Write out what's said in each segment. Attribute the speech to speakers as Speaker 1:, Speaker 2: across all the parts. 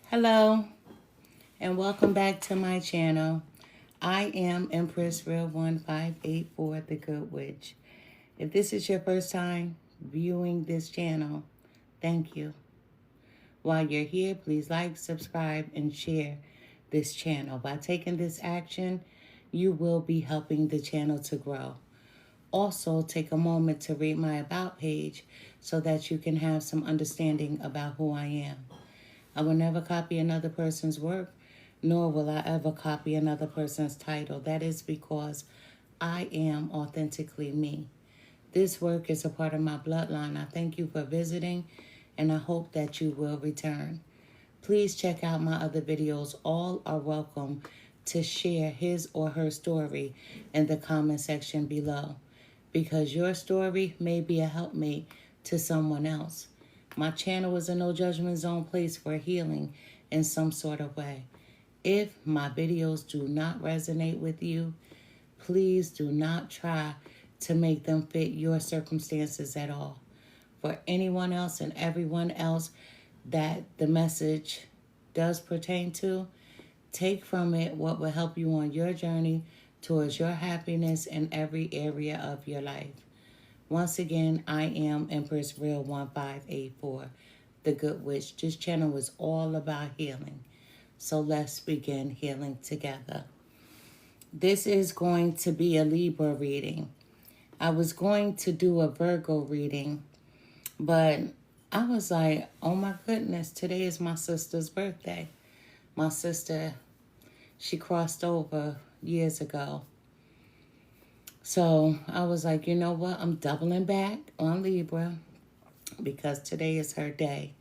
Speaker 1: Hello and welcome back to my channel. I am Empress Real 1584, the Good Witch. If this is your first time viewing this channel, thank you. While you're here, please like, subscribe, and share this channel. By taking this action, you will be helping the channel to grow. Also, take a moment to read my About page so that you can have some understanding about who I am. I will never copy another person's work, nor will I ever copy another person's title. That is because I am authentically me. This work is a part of my bloodline. I thank you for visiting, and I hope that you will return. Please check out my other videos. All are welcome to share his or her story in the comment section below, because your story may be a helpmate to someone else. My channel is a no judgment zone place for healing in some sort of way. If my videos do not resonate with you, please do not try to make them fit your circumstances at all. For anyone else and everyone else that the message does pertain to, take from it what will help you on your journey towards your happiness in every area of your life. Once again, I am Empress Real 1584, the Good Witch. This channel is all about healing. So let's begin healing together. This is going to be a Libra reading. I was going to do a Virgo reading, but I was like, oh my goodness, today is my sister's birthday. My sister, she crossed over years ago. So I was like, you know what? I'm doubling back on Libra because today is her day.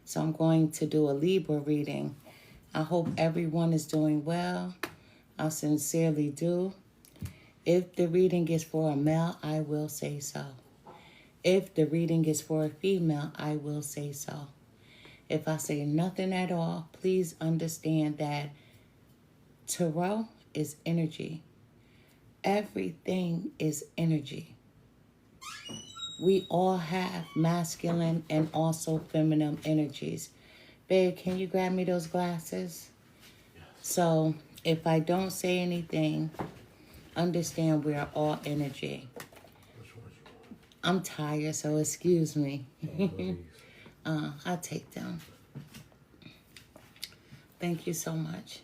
Speaker 1: So I'm going to do a Libra reading. I hope everyone is doing well. I sincerely do. If the reading is for a male, I will say so. If the reading is for a female, I will say so. If I say nothing at all, please understand that tarot is energy. Everything is energy. We all have masculine and also feminine energies. Babe, can you grab me those glasses? Yes. So if I don't say anything, understand we are all energy. Which ones you want? I'm tired, so excuse me. I'll take them. Thank you so much.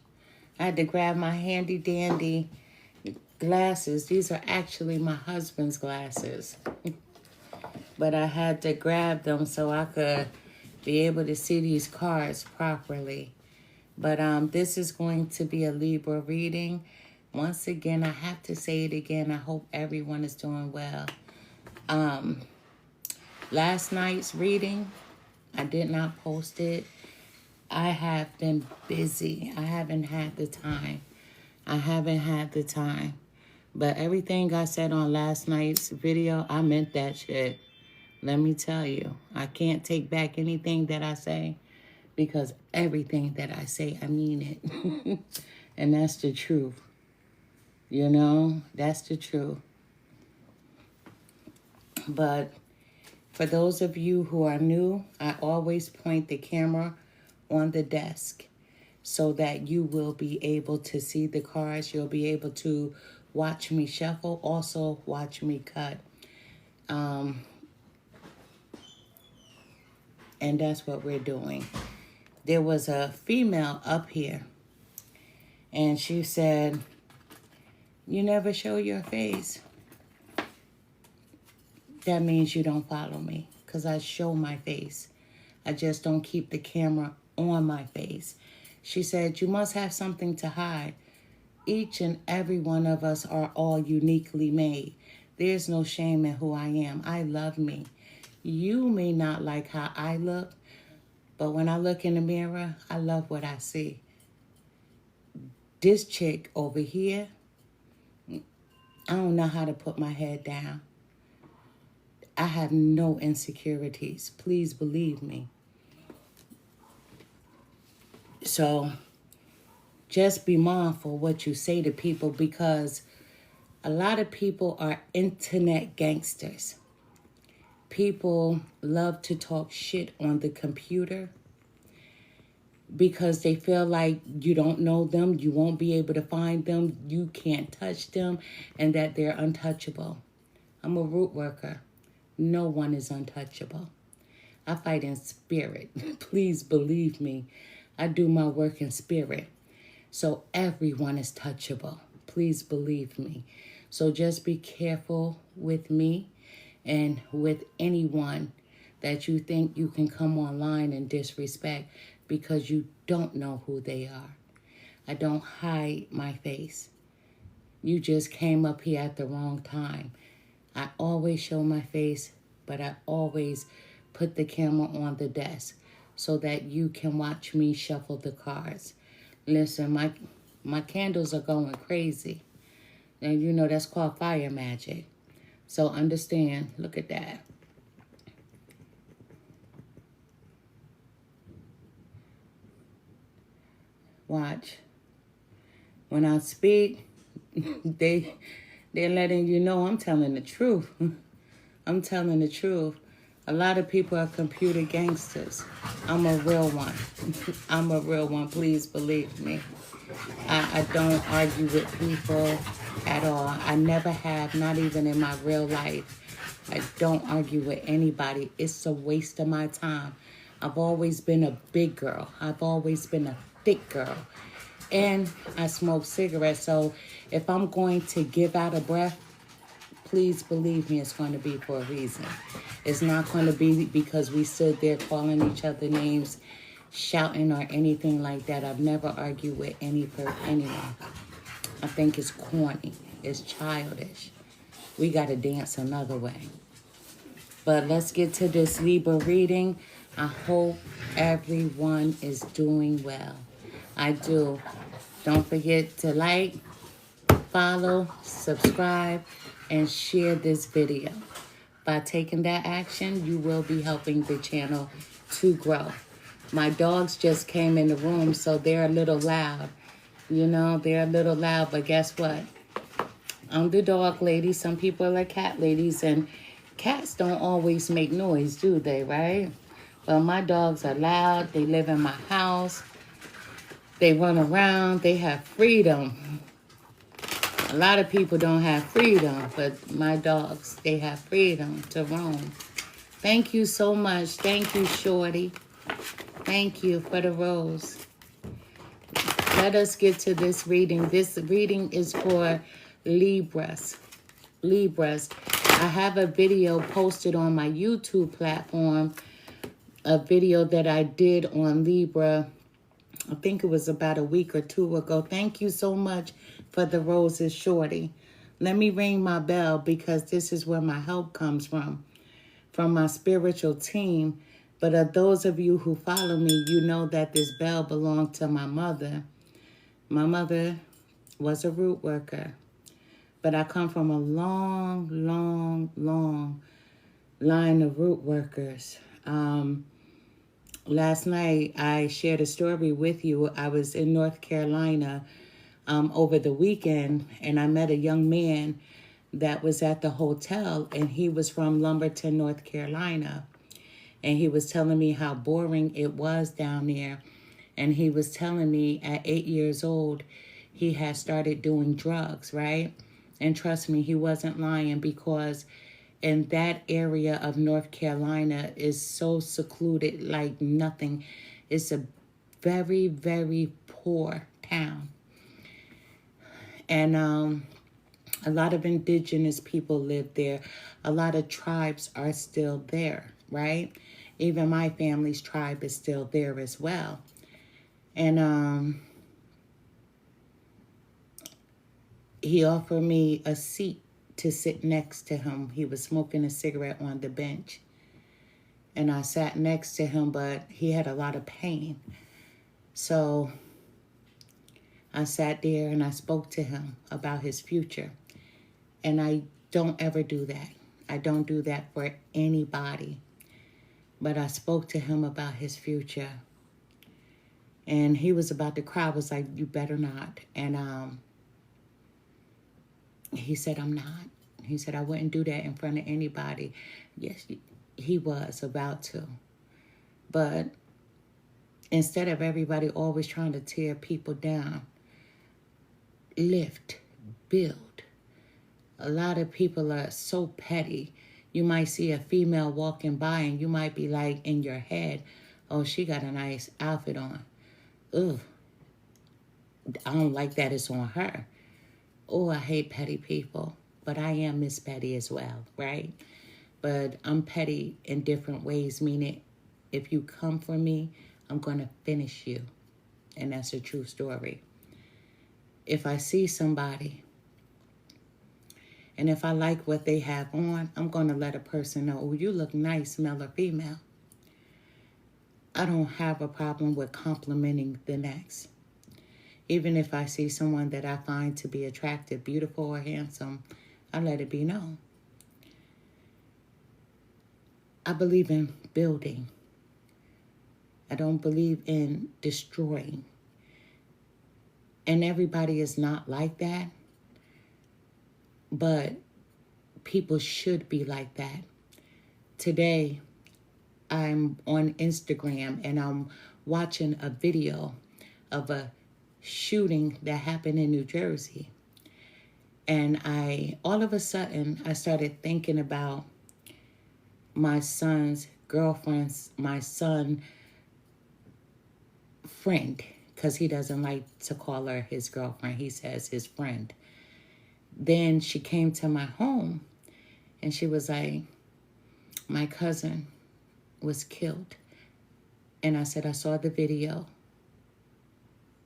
Speaker 1: I had to grab my handy dandy glasses. These are actually my husband's glasses. But I had to grab them so I could be able to see these cards properly. But this is going to be a Libra reading. Once again, I have to say it again. I hope everyone is doing well. Last night's reading, I did not post it. I have been busy. I haven't had the time. But everything I said on last night's video, I meant that shit. Let me tell you, I can't take back anything that I say because everything that I say, I mean it. And that's the truth. You know, that's the truth. But for those of you who are new, I always point the camera on the desk so that you will be able to see the cards. You'll be able to watch me shuffle, also watch me cut. And that's what we're doing. There was a female up here, and she said, you never show your face. That means you don't follow me, because I show my face. I just don't keep the camera on my face. She said, you must have something to hide. Each and every one of us are all uniquely made. There's no shame in who I am. I love me. You may not like how I look, but when I look in the mirror, I love what I see. This chick over here, I don't know how to put my head down. I have no insecurities. Please believe me. So just be mindful what you say to people, because a lot of people are internet gangsters. People love to talk shit on the computer. because they feel like you don't know them, you won't be able to find them, you can't touch them, and that they're untouchable. I'm a root worker. No one is untouchable. I fight in spirit. Please believe me. I do my work in spirit. So everyone is touchable. Please believe me. So just be careful with me and with anyone that you think you can come online and disrespect because you don't know who they are. I don't hide my face. You just came up here at the wrong time. I always show my face, but I always put the camera on the desk so that you can watch me shuffle the cards. Listen, my candles are going crazy. And you know that's called fire magic. So understand, look at that. Watch. When I speak, they're letting you know I'm telling the truth. I'm telling the truth. A lot of people are computer gangsters. I'm a real one. I'm a real one. Please believe me. I don't argue with people at all. I never have, not even in my real life. I don't argue with anybody. It's a waste of my time. I've always been a big girl. I've always been a thick girl. And I smoke cigarettes. So if I'm going to give out a breath, please believe me, it's going to be for a reason. It's not going to be because we stood there calling each other names, shouting or anything like that. I've never argued with anyone. I think it's corny. It's childish. We got to dance another way. But let's get to this Libra reading. I hope everyone is doing well. I do. Don't forget to like, follow, subscribe, and share this video. By taking that action, you will be helping the channel to grow. My dogs just came in the room, so they're a little loud. You know, they're a little loud, but guess what? I'm the dog lady. Some people are cat ladies, and cats don't always make noise, do they, right? Well, my dogs are loud. They live in my house. They run around. They have freedom. A lot of people don't have freedom, but my dogs, they have freedom to roam. Thank you so much. Thank you, Shorty. Thank you for the rose. Let us get to this reading. This reading is for Libras. Libras. I have a video posted on my YouTube platform, a video that I did on Libra. I think it was about a week or two ago. Thank you so much for the roses, Shorty. Let me ring my bell because this is where my help comes from my spiritual team. But those of you who follow me, you know that this bell belonged to my mother. My mother was a root worker. But I come from a long, long, long line of root workers. Last night, I shared a story with you. I was in North Carolina over the weekend, and I met a young man that was at the hotel, and he was from Lumberton, North Carolina. And he was telling me how boring it was down there. And he was telling me at 8 years old, he had started doing drugs, right? And trust me, he wasn't lying, because in that area of North Carolina is so secluded like nothing. It's a very, very poor town. And a lot of indigenous people live there. A lot of tribes are still there, right? Even my family's tribe is still there as well. And he offered me a seat to sit next to him. He was smoking a cigarette on the bench. And I sat next to him, but he had a lot of pain. So I sat there and I spoke to him about his future. And I don't ever do that. I don't do that for anybody. But I spoke to him about his future. And he was about to cry. I was like, you better not. And he said, I'm not. He said, I wouldn't do that in front of anybody. Yes, he was about to. But Instead of everybody always trying to tear people down, lift, build. A lot of people are so petty. You might see a female walking by and you might be like in your head, oh, she got a nice outfit on. Ugh, I don't like that it's on her. Oh, I hate petty people. But I am Miss Petty as well, right? But I'm petty in different ways, meaning if you come for me, I'm going to finish you. And that's a true story. If I see somebody and if I like what they have on, I'm going to let a person know, oh, you look nice, male or female. I don't have a problem with complimenting the next. Even if I see someone that I find to be attractive, beautiful, or handsome, I let it be known. I believe in building. I don't believe in destroying. And everybody is not like that. But people should be like that. Today, I'm on Instagram and I'm watching a video of a shooting that happened in New Jersey. And all of a sudden, I started thinking about my son's girlfriend's, my son friend, because he doesn't like to call her his girlfriend. He says his friend. Then she came to my home and she was like, my cousin was killed. And I said, I saw the video.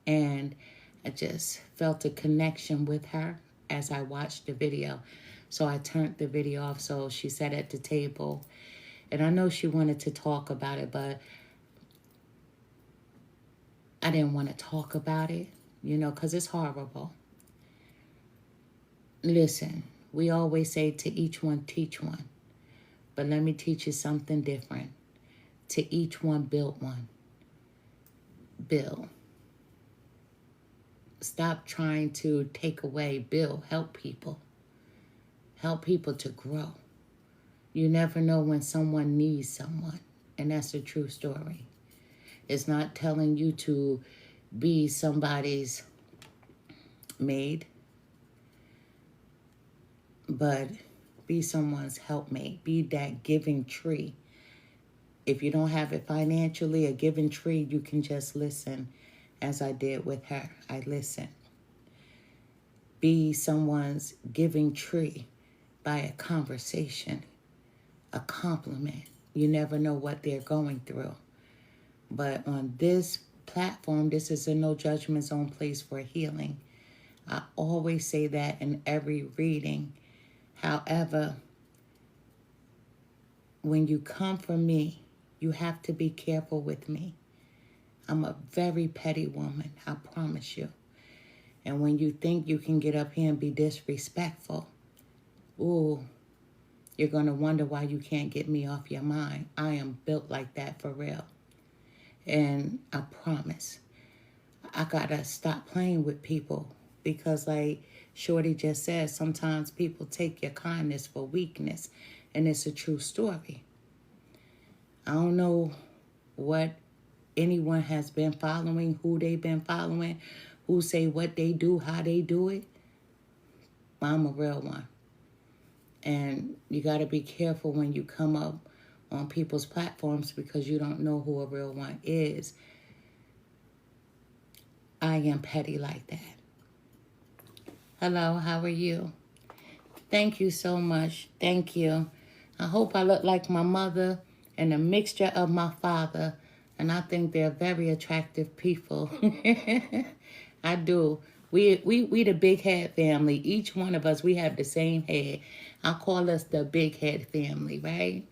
Speaker 1: And I just felt a connection with her as I watched the video. So I turned the video off. So she sat at the table. And I know she wanted to talk about it, but I didn't want to talk about it, because it's horrible. Listen, we always say to each one, teach one. But let me teach you something different. To each one, build one. Build. Stop trying to take away, build, help people. Help people to grow. You never know when someone needs someone. And that's a true story. It's not telling you to be somebody's maid, but be someone's helpmate. Be that giving tree. If you don't have it financially, a giving tree, you can just listen, as I did with her. I listened. Be someone's giving tree by a conversation, a compliment. You never know what they're going through. But on this platform, this is a no judgment zone place for healing. I always say that in every reading. However, when you come from me, you have to be careful with me. I'm a very petty woman, I promise you. And when you think you can get up here and be disrespectful, ooh, you're going to wonder why you can't get me off your mind. I am built like that for real. And I promise, I got to stop playing with people because like Shorty just said, sometimes people take your kindness for weakness, and it's a true story. I don't know what anyone has been following, who they've been following, who say what they do, how they do it. I'm a real one. And you got to be careful when you come up on people's platforms because you don't know who a real one is. I am petty like that. Hello, how are you? Thank you so much. Thank you. I hope I look like my mother and a mixture of my father. And I think they're very attractive people. I do. We the big head family. Each one of us, we have the same head. I call us the big head family, right?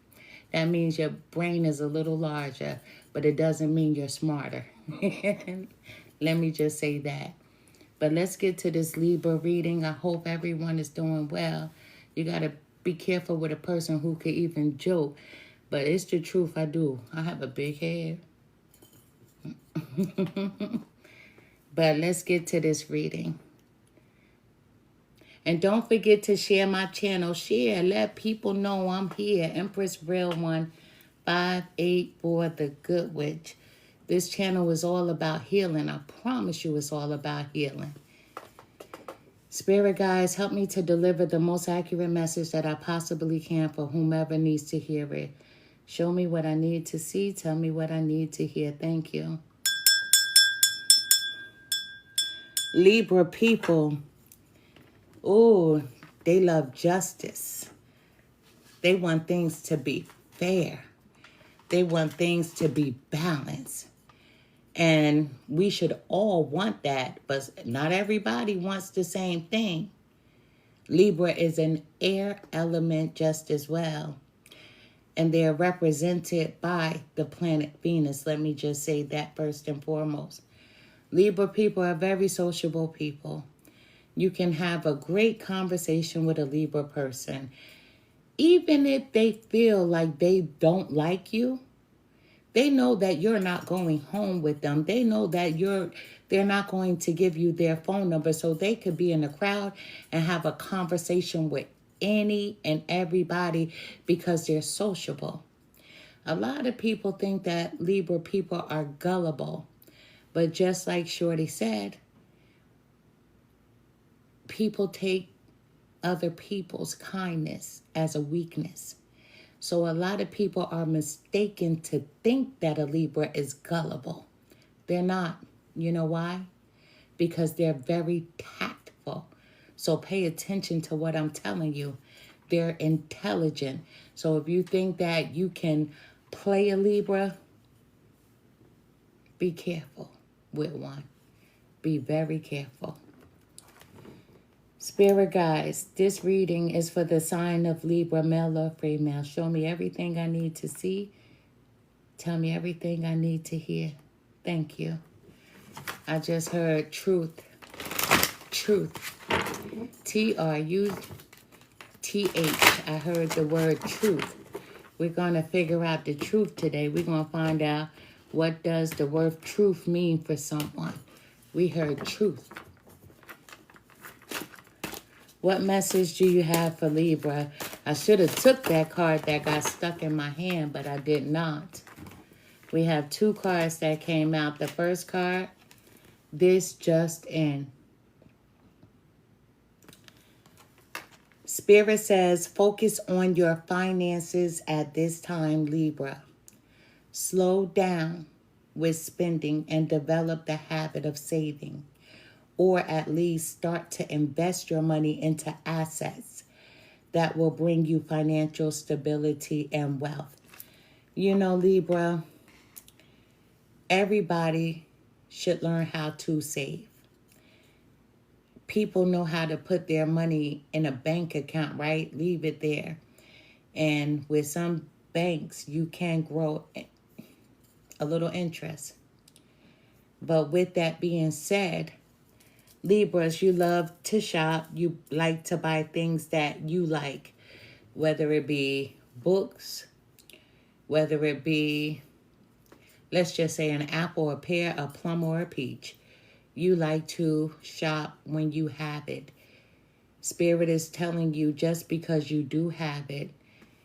Speaker 1: That means your brain is a little larger, but it doesn't mean you're smarter. Let me just say that. But let's get to this Libra reading. I hope everyone is doing well. You got to be careful with a person who could even joke. But it's the truth, I do. I have a big head. But let's get to this reading. And don't forget to share my channel. Share. Let people know I'm here. Empress Real 1 584 The Good Witch. This channel is all about healing. I promise you it's all about healing. Spirit guides, help me to deliver the most accurate message that I possibly can for whomever needs to hear it. Show me what I need to see. Tell me what I need to hear. Thank you. Libra people. Oh, they love justice. They want things to be fair. They want things to be balanced. And we should all want that, but not everybody wants the same thing. Libra is an air element just as well. And they're represented by the planet Venus. Let me just say that first and foremost. Libra people are very sociable people. You can have a great conversation with a Libra person. Even if they feel like they don't like you, they know that you're not going home with them. They know that they're not going to give you their phone number, so they could be in a crowd and have a conversation with any and everybody because they're sociable. A lot of people think that Libra people are gullible, but just like Shorty said, people take other people's kindness as a weakness. So a lot of people are mistaken to think that a Libra is gullible. They're not. You know why? Because they're very tactful. So pay attention to what I'm telling you. They're intelligent. So if you think that you can play a Libra, be careful with one. Be very careful. Spirit guides, this reading is for the sign of Libra, male or female. Show me everything I need to see. Tell me everything I need to hear. Thank you. I just heard truth. Truth. Truth. I heard the word truth. We're going to figure out the truth today. We're going to find out what does the word truth mean for someone. We heard truth. What message do you have for Libra? I should have took that card that got stuck in my hand, but I did not. We have two cards that came out. The first card, this just in. Spirit says, focus on your finances at this time, Libra. Slow down with spending and develop the habit of saving. Or at least start to invest your money into assets that will bring you financial stability and wealth. You know, Libra, everybody should learn how to save. People know how to put their money in a bank account, right? Leave it there. And with some banks, you can grow a little interest. But with that being said, Libras, you love to shop. You like to buy things that you like, whether it be books, whether it be, let's just say, an apple, a pear, a plum, or a peach. You like to shop when you have it. Spirit is telling you just because you do have it,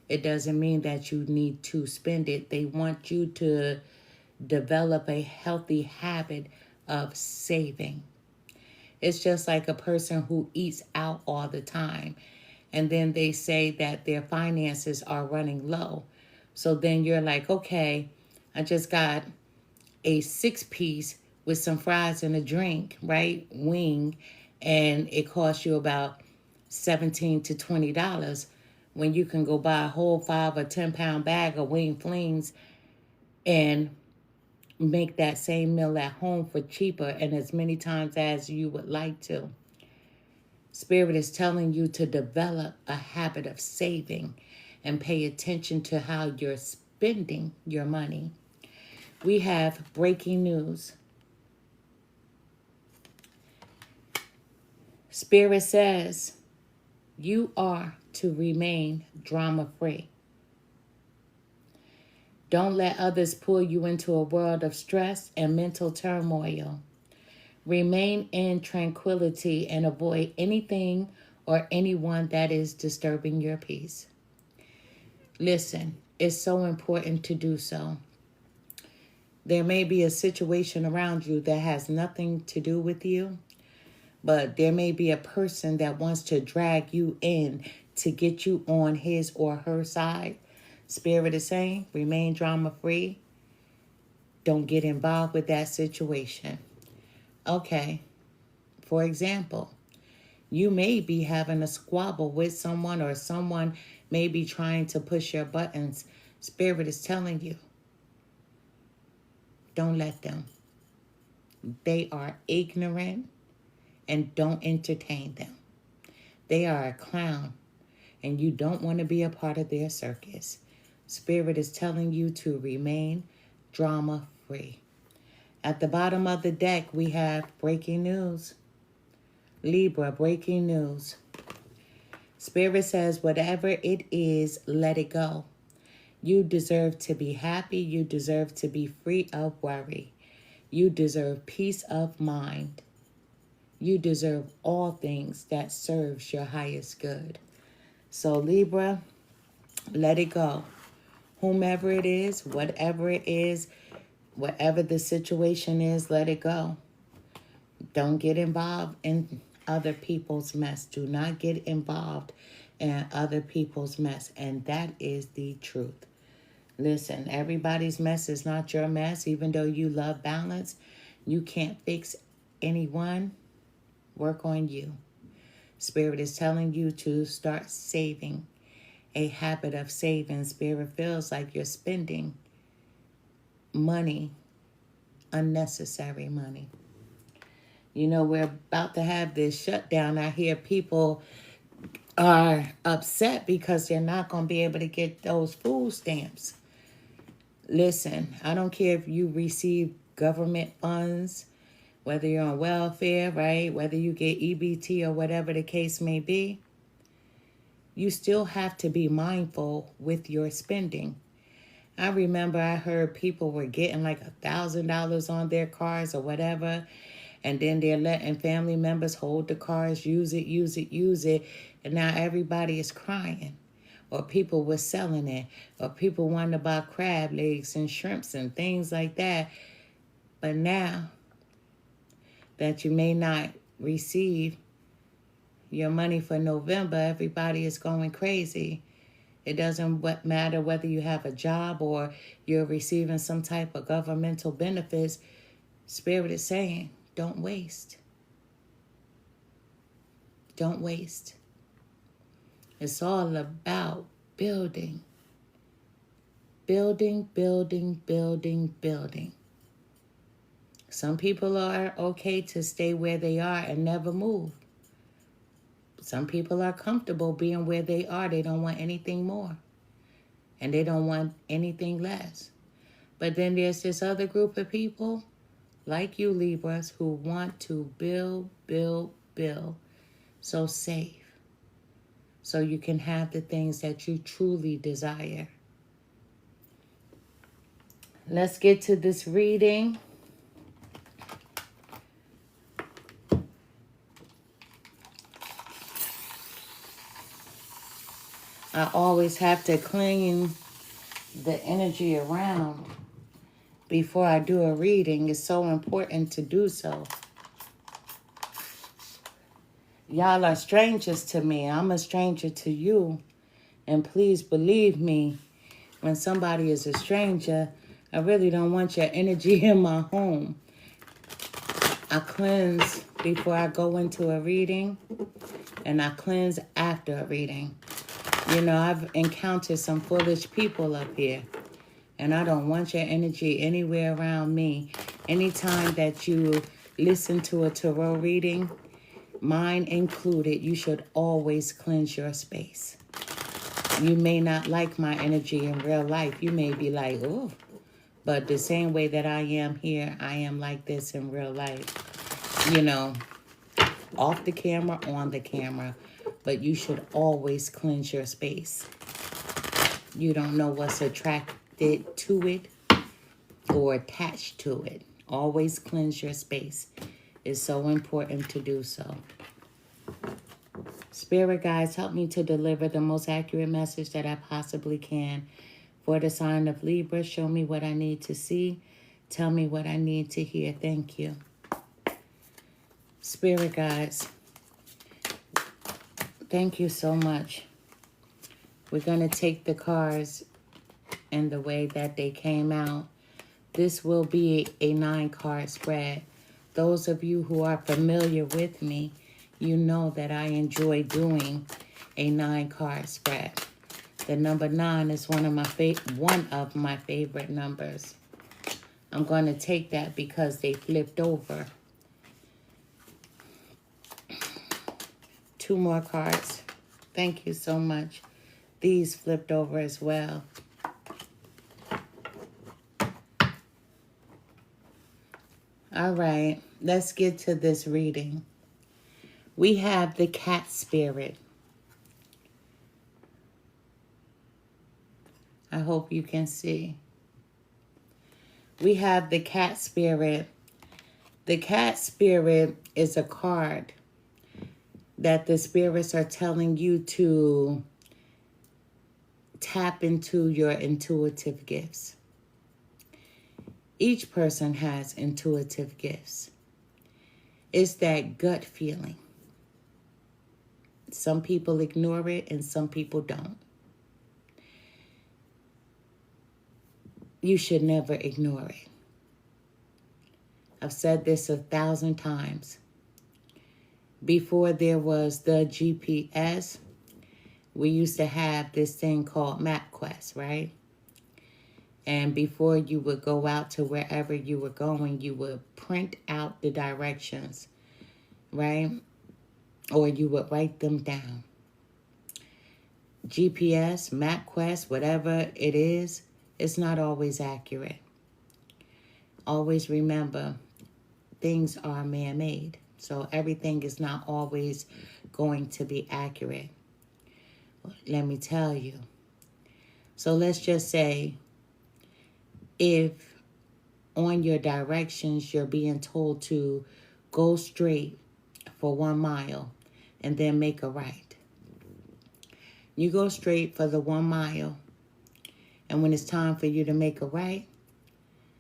Speaker 1: it doesn't mean that you need to spend it. They want you to develop a healthy habit of saving. It's just like a person who eats out all the time. And then they say that their finances are running low. So then you're like, okay, I just got a 6-piece with some fries and a drink, right? Wing. And it costs you about $17 to $20 when you can go buy a whole 5 or 10 pound bag of wing flings and make that same meal at home for cheaper and as many times as you would like to. Spirit is telling you to develop a habit of saving and pay attention to how you're spending your money. We have breaking news. Spirit says you are to remain drama-free. Don't let others pull you into a world of stress and mental turmoil. Remain in tranquility and avoid anything or anyone that is disturbing your peace. Listen, it's so important to do so. There may be a situation around you that has nothing to do with you, but there may be a person that wants to drag you in to get you on his or her side. Spirit is saying, remain drama-free. Don't get involved with that situation. Okay, for example, you may be having a squabble with someone, or someone may be trying to push your buttons. Spirit is telling you, don't let them. They are ignorant, and don't entertain them. They are a clown, and you don't want to be a part of their circus. Spirit is telling you to remain drama-free. At the bottom of the deck, we have breaking news. Libra, breaking news. Spirit says, whatever it is, let it go. You deserve to be happy. You deserve to be free of worry. You deserve peace of mind. You deserve all things that serves your highest good. So Libra, let it go. Whomever it is, whatever it is, whatever the situation is, let it go. Don't get involved in other people's mess. Do not get involved in other people's mess. And that is the truth. Listen, everybody's mess is not your mess. Even though you love balance, you can't fix anyone. Work on you. Spirit is telling you to start saving. A habit of saving. Spirit feels like you're spending money, unnecessary money. You know, we're about to have this shutdown. I hear people are upset because they're not going to be able to get those food stamps. Listen, I don't care if you receive government funds, whether you're on welfare, right? Whether you get EBT or whatever the case may be. You still have to be mindful with your spending. I remember I heard people were getting like $1,000 on their cars or whatever, and then they're letting family members hold the cars, use it, and now everybody is crying. Or people were selling it, or people wanted to buy crab legs and shrimps and things like that. But now that you may not receive your money for November, everybody is going crazy. It doesn't matter whether you have a job or you're receiving some type of governmental benefits. Spirit is saying, don't waste. Don't waste. It's all about building. Building, building, building, building. Some people are okay to stay where they are and never move. Some people are comfortable being where they are. They don't want anything more. And they don't want anything less. But then there's this other group of people, like you Libras, who want to build, build, build. So save. So you can have the things that you truly desire. Let's get to this reading. I always have to clean the energy around before I do a reading. It's so important to do so. Y'all are strangers to me. I'm a stranger to you. And please believe me, when somebody is a stranger, I really don't want your energy in my home. I cleanse before I go into a reading, and I cleanse after a reading. You know, I've encountered some foolish people up here, and I don't want your energy anywhere around me. Anytime that you listen to a tarot reading, mine included, you should always cleanse your space. You may not like my energy in real life. You may be like, oh, but the same way that I am here, I am like this in real life. You know, off the camera, on the camera. But you should always cleanse your space. You don't know what's attracted to it or attached to it. Always cleanse your space. It's so important to do so. Spirit guides, help me to deliver the most accurate message that I possibly can. For the sign of Libra, show me what I need to see Tell me what I need to hear. Thank you. Spirit guides, thank you so much. We're going to take the cards in the way that they came out. This will be a 9-card spread. Those of you who are familiar with me, you know that I enjoy doing a 9-card spread. The number 9 is one of my favorite numbers. I'm going to take that because they flipped over. 2 more cards. Thank you so much. These flipped over as well. All right, let's get to this reading. We have the cat spirit. I hope you can see. We have the cat spirit. The cat spirit is a card that the spirits are telling you to tap into your intuitive gifts. Each person has intuitive gifts. It's that gut feeling. Some people ignore it and some people don't. You should never ignore it. I've said this 1,000 times. Before there was the GPS, we used to have this thing called MapQuest, right? And before you would go out to wherever you were going, you would print out the directions, right? Or you would write them down. GPS, MapQuest, whatever it is, it's not always accurate. Always remember, things are man-made. So everything is not always going to be accurate. Let me tell you. So let's just say if on your directions you're being told to go straight for 1 mile and then make a right. You go straight for the 1 mile, and when it's time for you to make a right,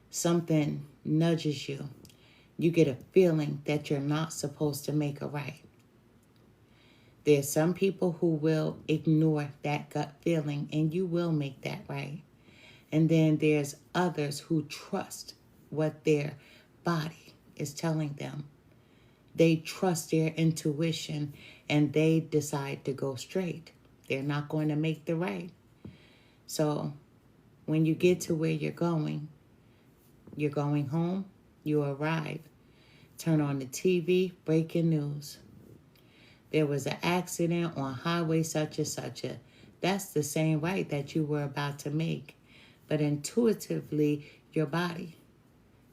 Speaker 1: something nudges you. You get a feeling that you're not supposed to make a right. There's some people who will ignore that gut feeling and you will make that right. And then there's others who trust what their body is telling them. They trust their intuition and they decide to go straight. They're not going to make the right. So when you get to where you're going home, you arrive. Turn on the TV, breaking news. There was an accident on highway such and such. That's the same right that you were about to make. But intuitively, your body,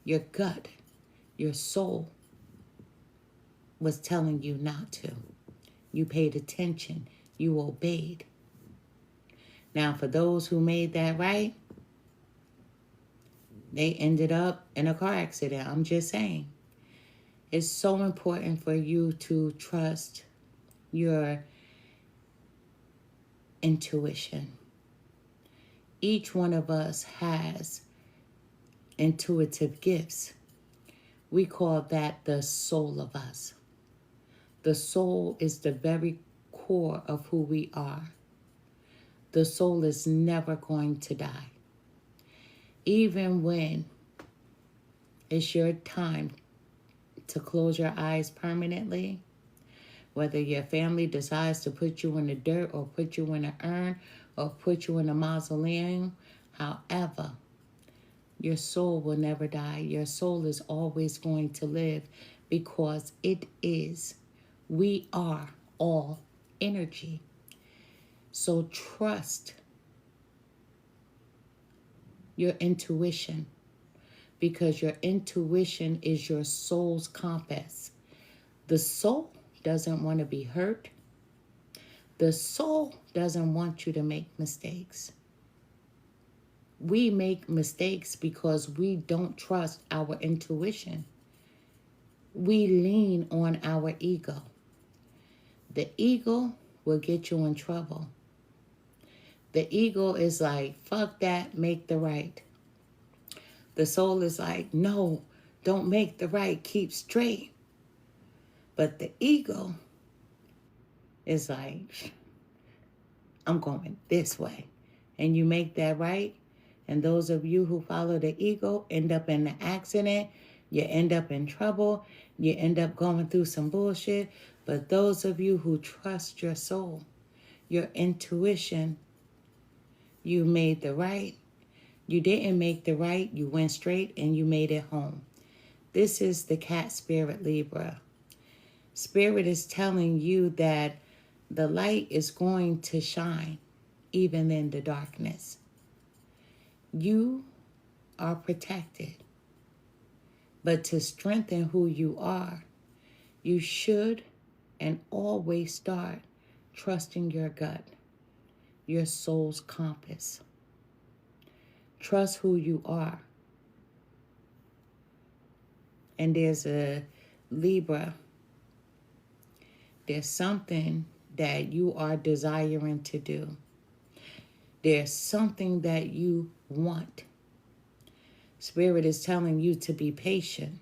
Speaker 1: your gut, your soul was telling you not to. You paid attention. You obeyed. Now, for those who made that right, they ended up in a car accident. I'm just saying. It's so important for you to trust your intuition. Each one of us has intuitive gifts. We call that the soul of us. The soul is the very core of who we are. The soul is never going to die. Even when it's your time to close your eyes permanently, whether your family decides to put you in the dirt or put you in an urn or put you in a mausoleum, however, your soul will never die. Your soul is always going to live because we are all energy. So trust your intuition, because your intuition is your soul's compass. The soul doesn't want to be hurt. The soul doesn't want you to make mistakes. We make mistakes because we don't trust our intuition. We lean on our ego. The ego will get you in trouble. The ego is like, fuck that, make the right. The soul is like, no, don't make the right, keep straight. But the ego is like, I'm going this way. And you make that right. And those of you who follow the ego end up in an accident. You end up in trouble. You end up going through some bullshit. But those of you who trust your soul, your intuition, you made the right. You didn't make the right. You went straight and you made it home. This is the cat spirit, Libra. Spirit is telling you that the light is going to shine even in the darkness. You are protected. But to strengthen who you are, you should and always start trusting your gut, your soul's compass. Trust who you are. And there's a Libra. There's something that you are desiring to do. There's something that you want. Spirit is telling you to be patient.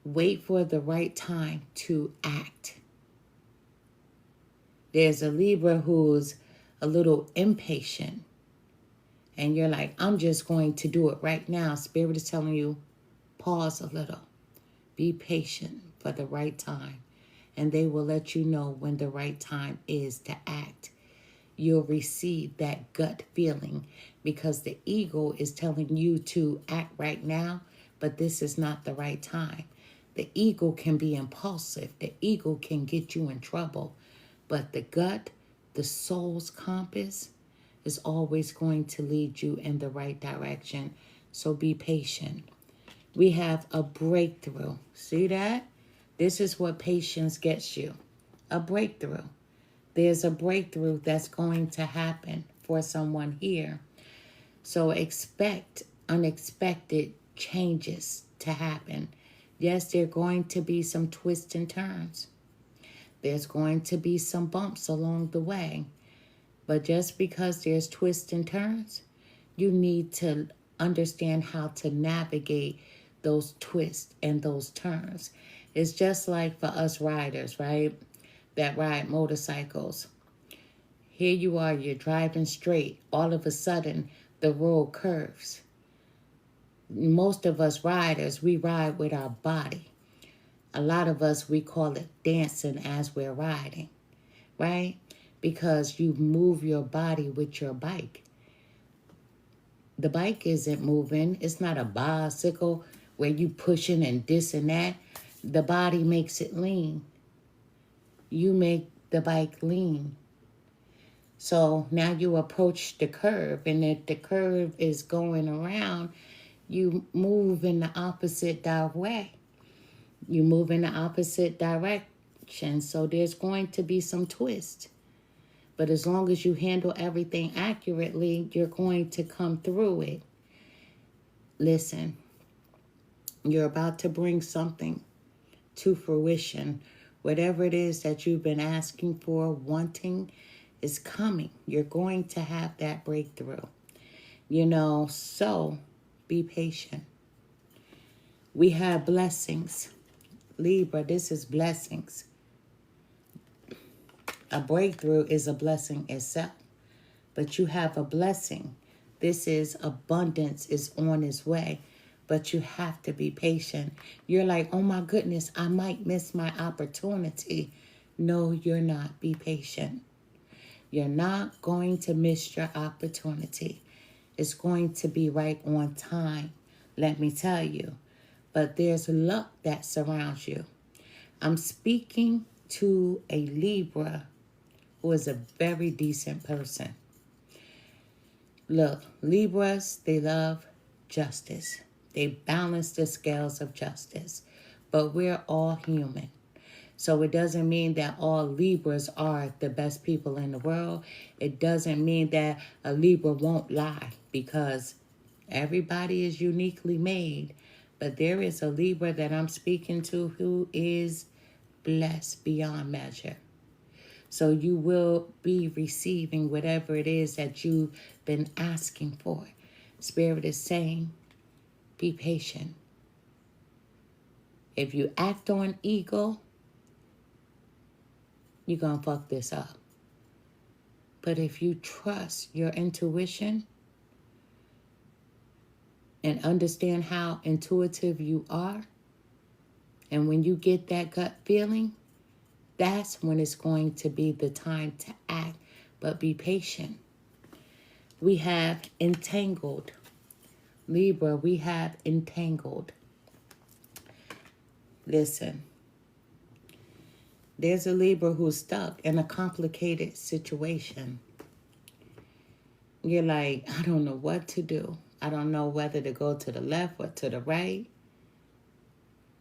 Speaker 1: Wait for the right time to act. There's a Libra who's a little impatient. And you're like, I'm just going to do it right now. Spirit is telling you, pause a little. Be patient for the right time. And they will let you know when the right time is to act. You'll receive that gut feeling because the ego is telling you to act right now, but this is not the right time. The ego can be impulsive. The ego can get you in trouble. But the gut, the soul's compass, is always going to lead you in the right direction. So be patient. We have a breakthrough. See that? This is what patience gets you. A breakthrough. There's a breakthrough that's going to happen for someone here. So expect unexpected changes to happen. Yes, there are going to be some twists and turns. There's going to be some bumps along the way. But just because there's twists and turns, you need to understand how to navigate those twists and those turns. It's just like for us riders, right? That ride motorcycles. Here you are, you're driving straight. All of a sudden, the road curves. Most of us riders, we ride with our body. A lot of us, we call it dancing as we're riding, right? Because you move your body with your bike. The bike isn't moving. It's not a bicycle where you pushing and this and that. The body makes it lean. You make the bike lean. So now you approach the curve, and if the curve is going around, you move in the opposite way. You move in the opposite direction. So there's going to be some twist. But as long as you handle everything accurately, you're going to come through it. Listen, you're about to bring something to fruition. Whatever it is that you've been asking for, wanting, is coming. You're going to have that breakthrough. So be patient. We have blessings. Libra, this is blessings. A breakthrough is a blessing itself. But you have a blessing. This is abundance is on its way. But you have to be patient. You're like, oh my goodness, I might miss my opportunity. No, you're not. Be patient. You're not going to miss your opportunity. It's going to be right on time, let me tell you. But there's luck that surrounds you. I'm speaking to a Libra who is a very decent person. Look, Libras, they love justice. They balance the scales of justice. But we're all human. So it doesn't mean that all Libras are the best people in the world. It doesn't mean that a Libra won't lie, because everybody is uniquely made. But there is a Libra that I'm speaking to who is blessed beyond measure. So you will be receiving whatever it is that you've been asking for. Spirit is saying, be patient. If you act on ego, you're going to fuck this up. But if you trust your intuition and understand how intuitive you are, and when you get that gut feeling, that's when it's going to be the time to act. But be patient. We have entangled. Libra, we have entangled. Listen, there's a Libra who's stuck in a complicated situation. You're like, I don't know what to do. I don't know whether to go to the left or to the right.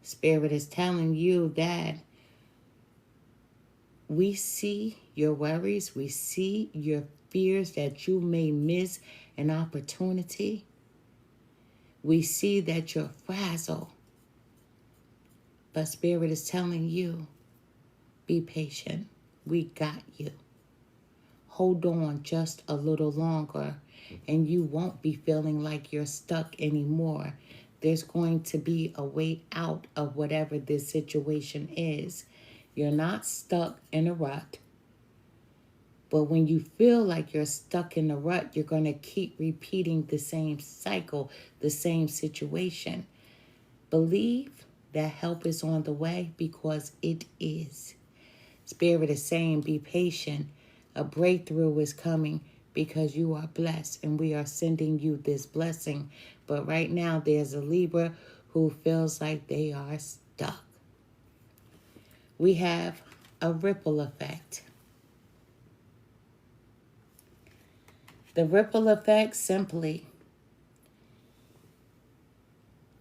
Speaker 1: Spirit is telling you that we see your worries. We see your fears that you may miss an opportunity. We see that you're frazzled. But Spirit is telling you, be patient. We got you. Hold on just a little longer and you won't be feeling like you're stuck anymore. There's going to be a way out of whatever this situation is. You're not stuck in a rut. But when you feel like you're stuck in a rut, you're going to keep repeating the same cycle, the same situation. Believe that help is on the way because it is. Spirit is saying, be patient. A breakthrough is coming because you are blessed and we are sending you this blessing. But right now there's a Libra who feels like they are stuck. We have a ripple effect. The ripple effect, simply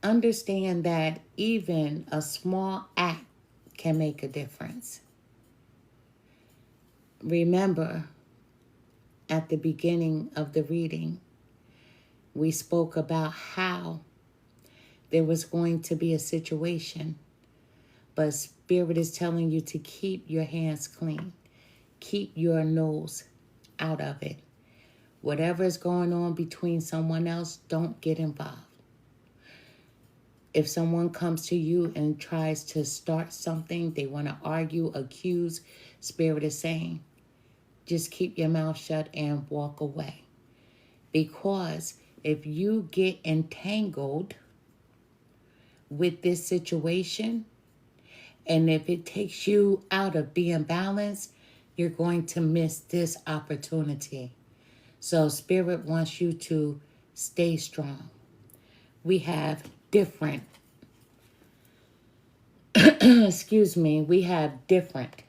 Speaker 1: understand that even a small act can make a difference. Remember, at the beginning of the reading, we spoke about how there was going to be a situation, but Spirit is telling you to keep your hands clean. Keep your nose out of it. Whatever is going on between someone else, don't get involved. If someone comes to you and tries to start something, they want to argue, accuse, Spirit is saying, just keep your mouth shut and walk away. Because if you get entangled with this situation, and if it takes you out of being balanced, you're going to miss this opportunity. So Spirit wants you to stay strong. We have different, we have different.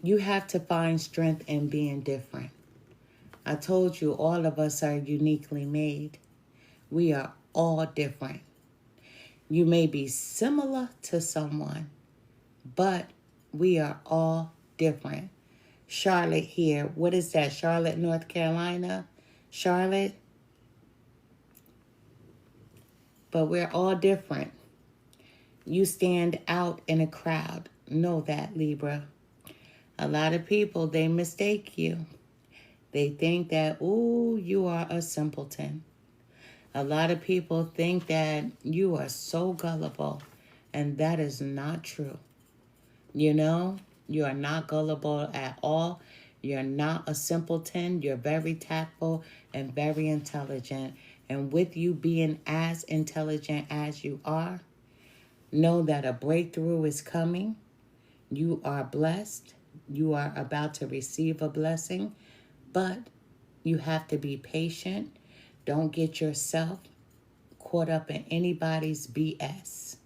Speaker 1: You have to find strength in being different. I told you all of us are uniquely made. We are all different. You may be similar to someone, but we are all different. Charlotte here. What is that? Charlotte, North Carolina? Charlotte? But we're all different. You stand out in a crowd. Know that, Libra. A lot of people, they mistake you. They think that, ooh, you are a simpleton. A lot of people think that you are so gullible, and that is not true. You know, you are not gullible at all. You're not a simpleton. You're very tactful and very intelligent. And with you being as intelligent as you are, know that a breakthrough is coming. You are blessed. You are about to receive a blessing, but you have to be patient. Don't get yourself caught up in anybody's BS.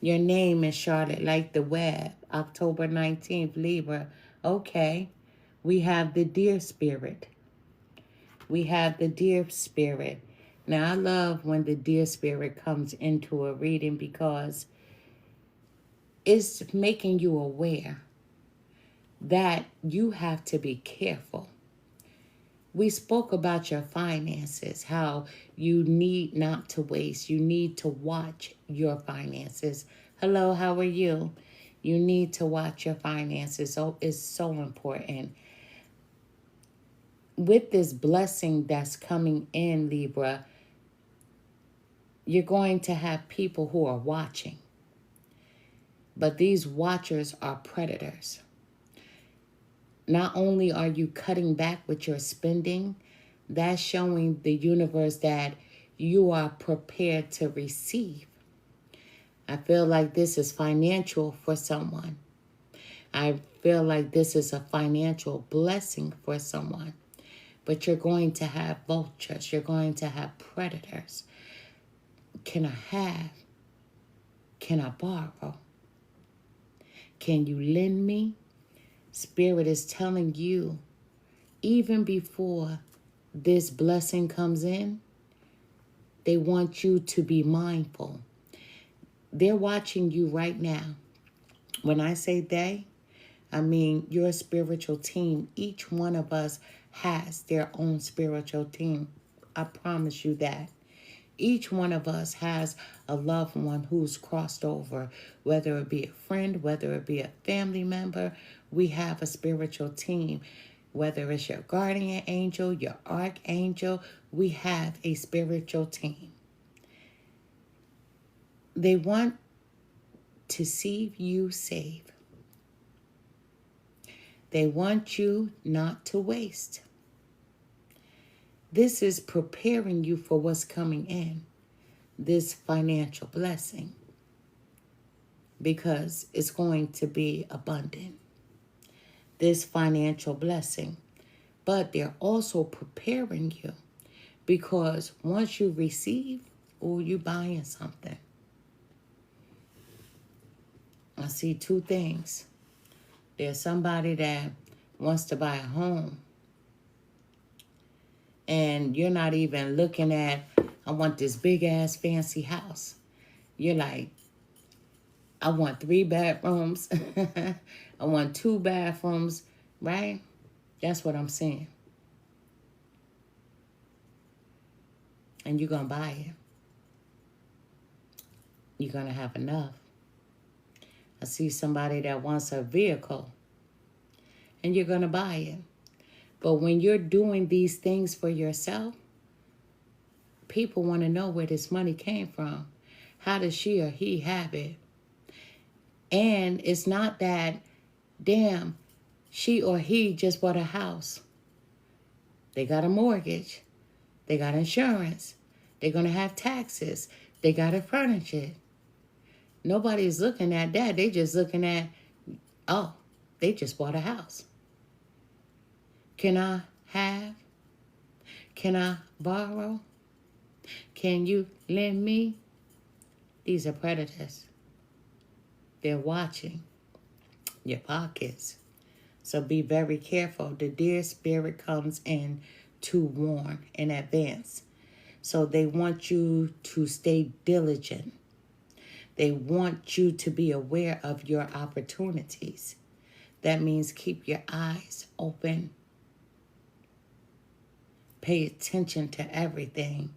Speaker 1: Your name is Charlotte, like the web, October 19th, Libra. Okay, we have the deer spirit. We have the deer spirit. Now, I love when the deer spirit comes into a reading because it's making you aware that you have to be careful. We spoke about your finances, how you need not to waste. You need to watch your finances. Hello, how are you? You need to watch your finances. Oh, it's so important. with this blessing that's coming in, Libra, you're going to have people who are watching. But these watchers are predators. Not only are you cutting back with your spending, that's showing the universe that you are prepared to receive. I feel like this is financial for someone. I feel like this is a financial blessing for someone. But you're going to have vultures. You're going to have predators. Can I have? Can I borrow? Can you lend me? Spirit is telling you, even before this blessing comes in, they want you to be mindful. They're watching you right now. When I say they, I mean your spiritual team. Each one of us has their own spiritual team. I promise you that. Each one of us has a loved one who's crossed over, whether it be a friend, whether it be a family member. We have a spiritual team. Whether it's your guardian angel, your archangel, we have a spiritual team. They want to see you save. They want you not to waste. This is preparing you for what's coming in, this financial blessing, because it's going to be abundant, this financial blessing. But they're also preparing you because once you receive, oh, you buying something. I see two things. There's somebody that wants to buy a home, and you're not even looking at, I want this big ass fancy house. You're like, I want 3 bedrooms. I want 2 bathrooms, right? That's what I'm saying. And you're going to buy it. You're going to have enough. I see somebody that wants a vehicle, and you're going to buy it. But when you're doing these things for yourself, people want to know where this money came from. How does she or he have it? And it's not that, damn, she or he just bought a house. They got a mortgage. They got insurance. They're going to have taxes. They got to furnish it. Nobody's looking at that. They just looking at, oh, they just bought a house. Can I have? Can I borrow? Can you lend me? These are predators. They're watching your pockets. So be very careful. The dear spirit comes in to warn in advance. So they want you to stay diligent. They want you to be aware of your opportunities. That means keep your eyes open. Pay attention to everything.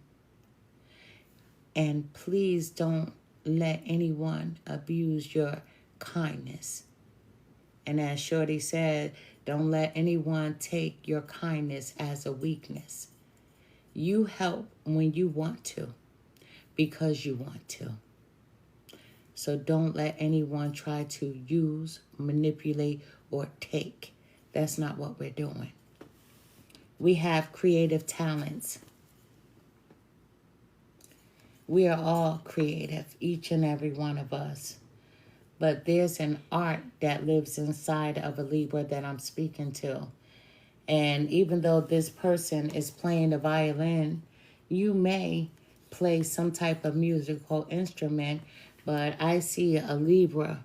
Speaker 1: And please don't let anyone abuse your kindness. And as Shorty said, don't let anyone take your kindness as a weakness. You help when you want to, because you want to. So don't let anyone try to use, manipulate, or take. That's not what we're doing. We have creative talents. We are all creative, each and every one of us. But there's an art that lives inside of a Libra that I'm speaking to. And even though this person is playing the violin, you may play some type of musical instrument, but I see a Libra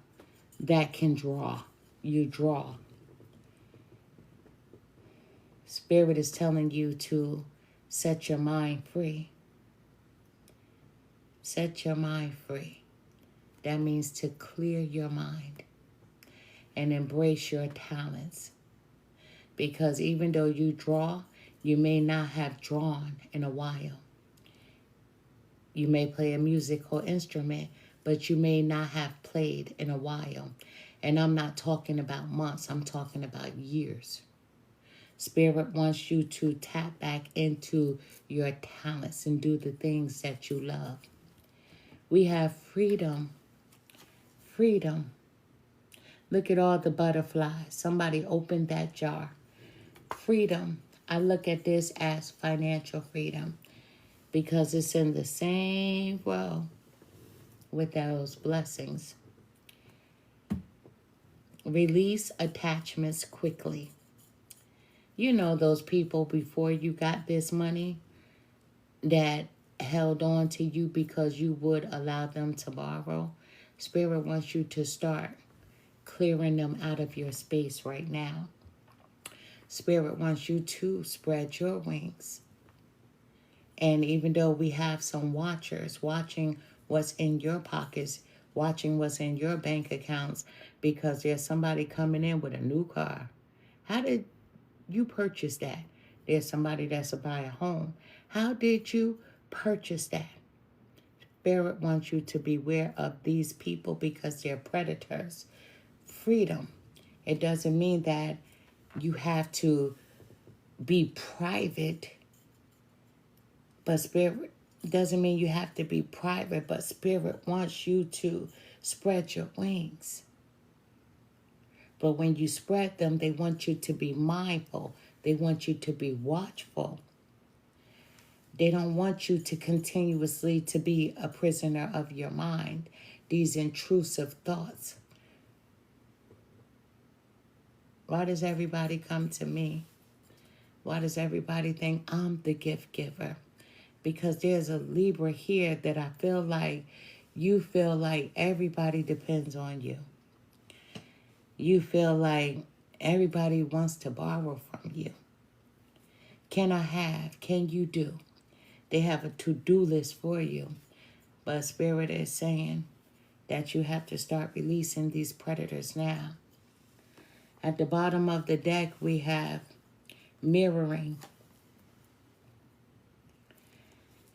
Speaker 1: that can draw. You draw. Spirit is telling you to set your mind free. Set your mind free. That means to clear your mind and embrace your talents. Because even though you draw, you may not have drawn in a while. You may play a musical instrument, but you may not have played in a while. And I'm not talking about months, I'm talking about years. Spirit wants you to tap back into your talents and do the things that you love. We have freedom. Freedom. Look at all the butterflies. Somebody opened that jar. Freedom. I look at this as financial freedom because it's in the same row with those blessings. Release attachments quickly. You know those people before you got this money that held on to you because you would allow them to borrow. Spirit wants you to start clearing them out of your space right now. Spirit wants you to spread your wings. And even though we have some watchers watching what's in your pockets, watching what's in your bank accounts, because there's somebody coming in with a new car. How did you purchase that? There's somebody that's to buy a home. How did you purchase that? Spirit wants you to beware of these people because they're predators. Freedom. It doesn't mean that you have to be private, but Spirit doesn't mean you have to be private, but Spirit wants you to spread your wings. But when you spread them, they want you to be mindful. They want you to be watchful. They don't want you to continuously to be a prisoner of your mind, these intrusive thoughts. Why does everybody come to me? Why does everybody think I'm the gift giver? Because there's a Libra here that I feel like you feel like everybody depends on you. You feel like everybody wants to borrow from you. Can I have? Can you do? They have a to-do list for you. But Spirit is saying that you have to start releasing these predators now. At the bottom of the deck, we have mirroring.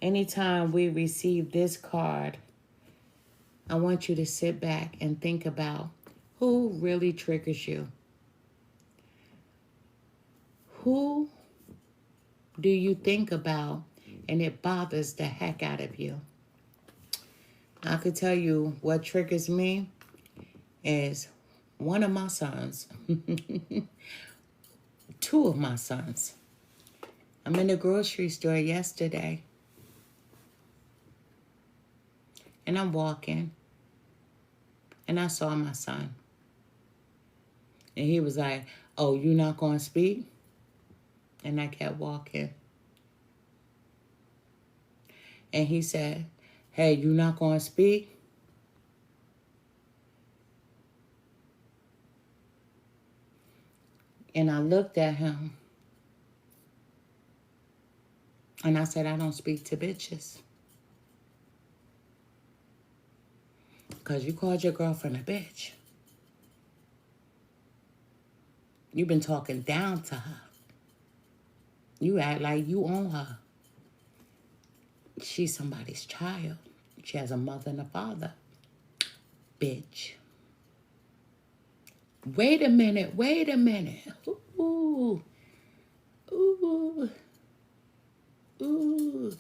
Speaker 1: Anytime we receive this card, I want you to sit back and think about who really triggers you. Who do you think about and it bothers the heck out of you? I could tell you what triggers me is one of my sons. Two of my sons. I'm in the grocery store yesterday. And I'm walking. And I saw my son. And he was like, "Oh, you not going to speak?" And I kept walking. And he said, "Hey, you not going to speak?" And I looked at him. And I said, "I don't speak to bitches. Because you called your girlfriend a bitch. You've been talking down to her. You act like you own her. She's somebody's child. She has a mother and a father. Bitch. Wait a minute. Wait a minute. Ooh. Ooh. Ooh.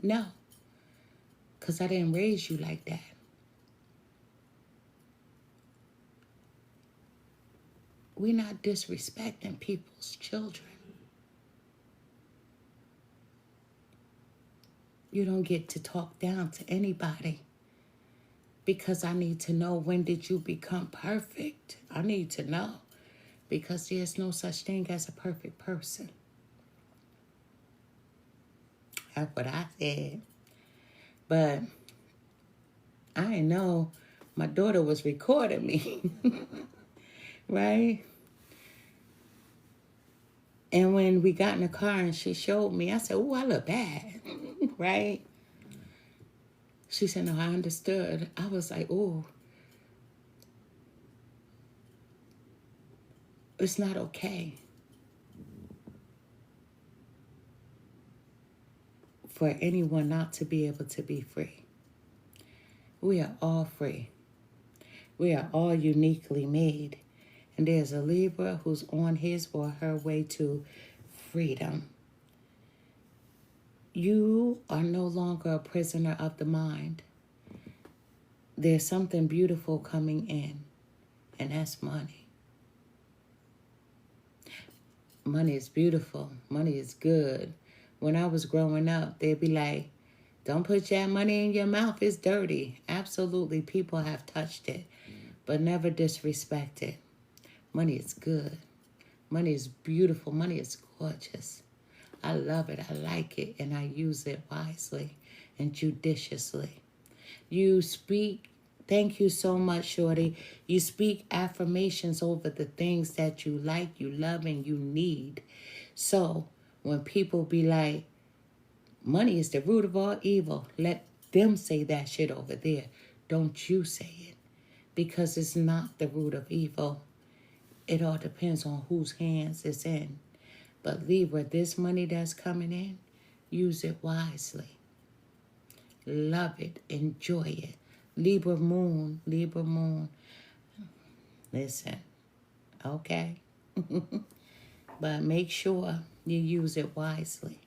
Speaker 1: No. Because I didn't raise you like that. We're not disrespecting people's children. You don't get to talk down to anybody. Because I need to know, when did you become perfect? I need to know. Because there's no such thing as a perfect person. That's what I said. But I didn't know my daughter was recording me. Right? And when we got in the car and she showed me, I said, "Oh, I look bad." Right? She said, "No, I understood." I was like, "Oh, it's not okay for anyone not to be able to be free. We are all free. We are all uniquely made. And there's a Libra who's on his or her way to freedom. You are no longer a prisoner of the mind. There's something beautiful coming in, and that's money. Money is beautiful. Money is good. When I was growing up, they'd be like, don't put that money in your mouth. It's dirty. Absolutely, people have touched it, but never disrespect it. Money is good. Money is beautiful. Money is gorgeous. I love it. I like it, and I use it wisely and judiciously. You speak, thank you so much, Shorty. You speak affirmations over the things that you like, you love, and you need. So when people be like, money is the root of all evil, let them say that shit over there. Don't you say it, because it's not the root of evil. It all depends on whose hands it's in. But Libra, this money that's coming in, use it wisely. Love it. Enjoy it. Libra moon. Libra moon. Listen, okay? But make sure you use it wisely.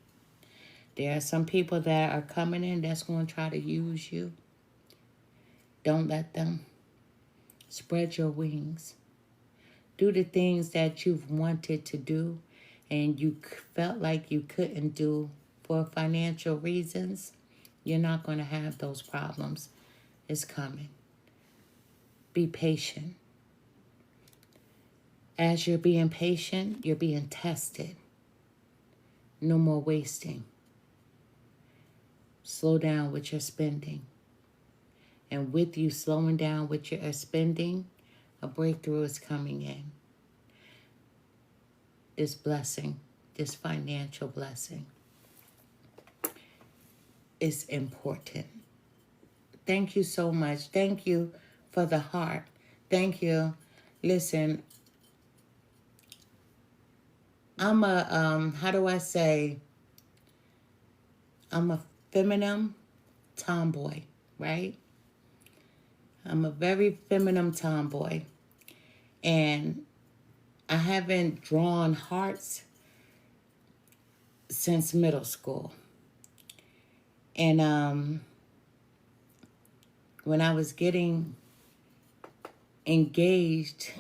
Speaker 1: There are some people that are coming in that's going to try to use you. Don't let them. Spread your wings. Do the things that you've wanted to do and you felt like you couldn't do for financial reasons. You're not going to have those problems. It's coming. Be patient. As you're being patient, you're being tested. No more wasting. Slow down with your spending. And with you slowing down with your spending, a breakthrough is coming in. This blessing, this financial blessing, is important. Thank you so much. Thank you for the heart. Thank you. Listen, I'm a, how do I say? I'm a feminine tomboy, right? I'm a very feminine tomboy. And I haven't drawn hearts since middle school. And when I was getting engaged,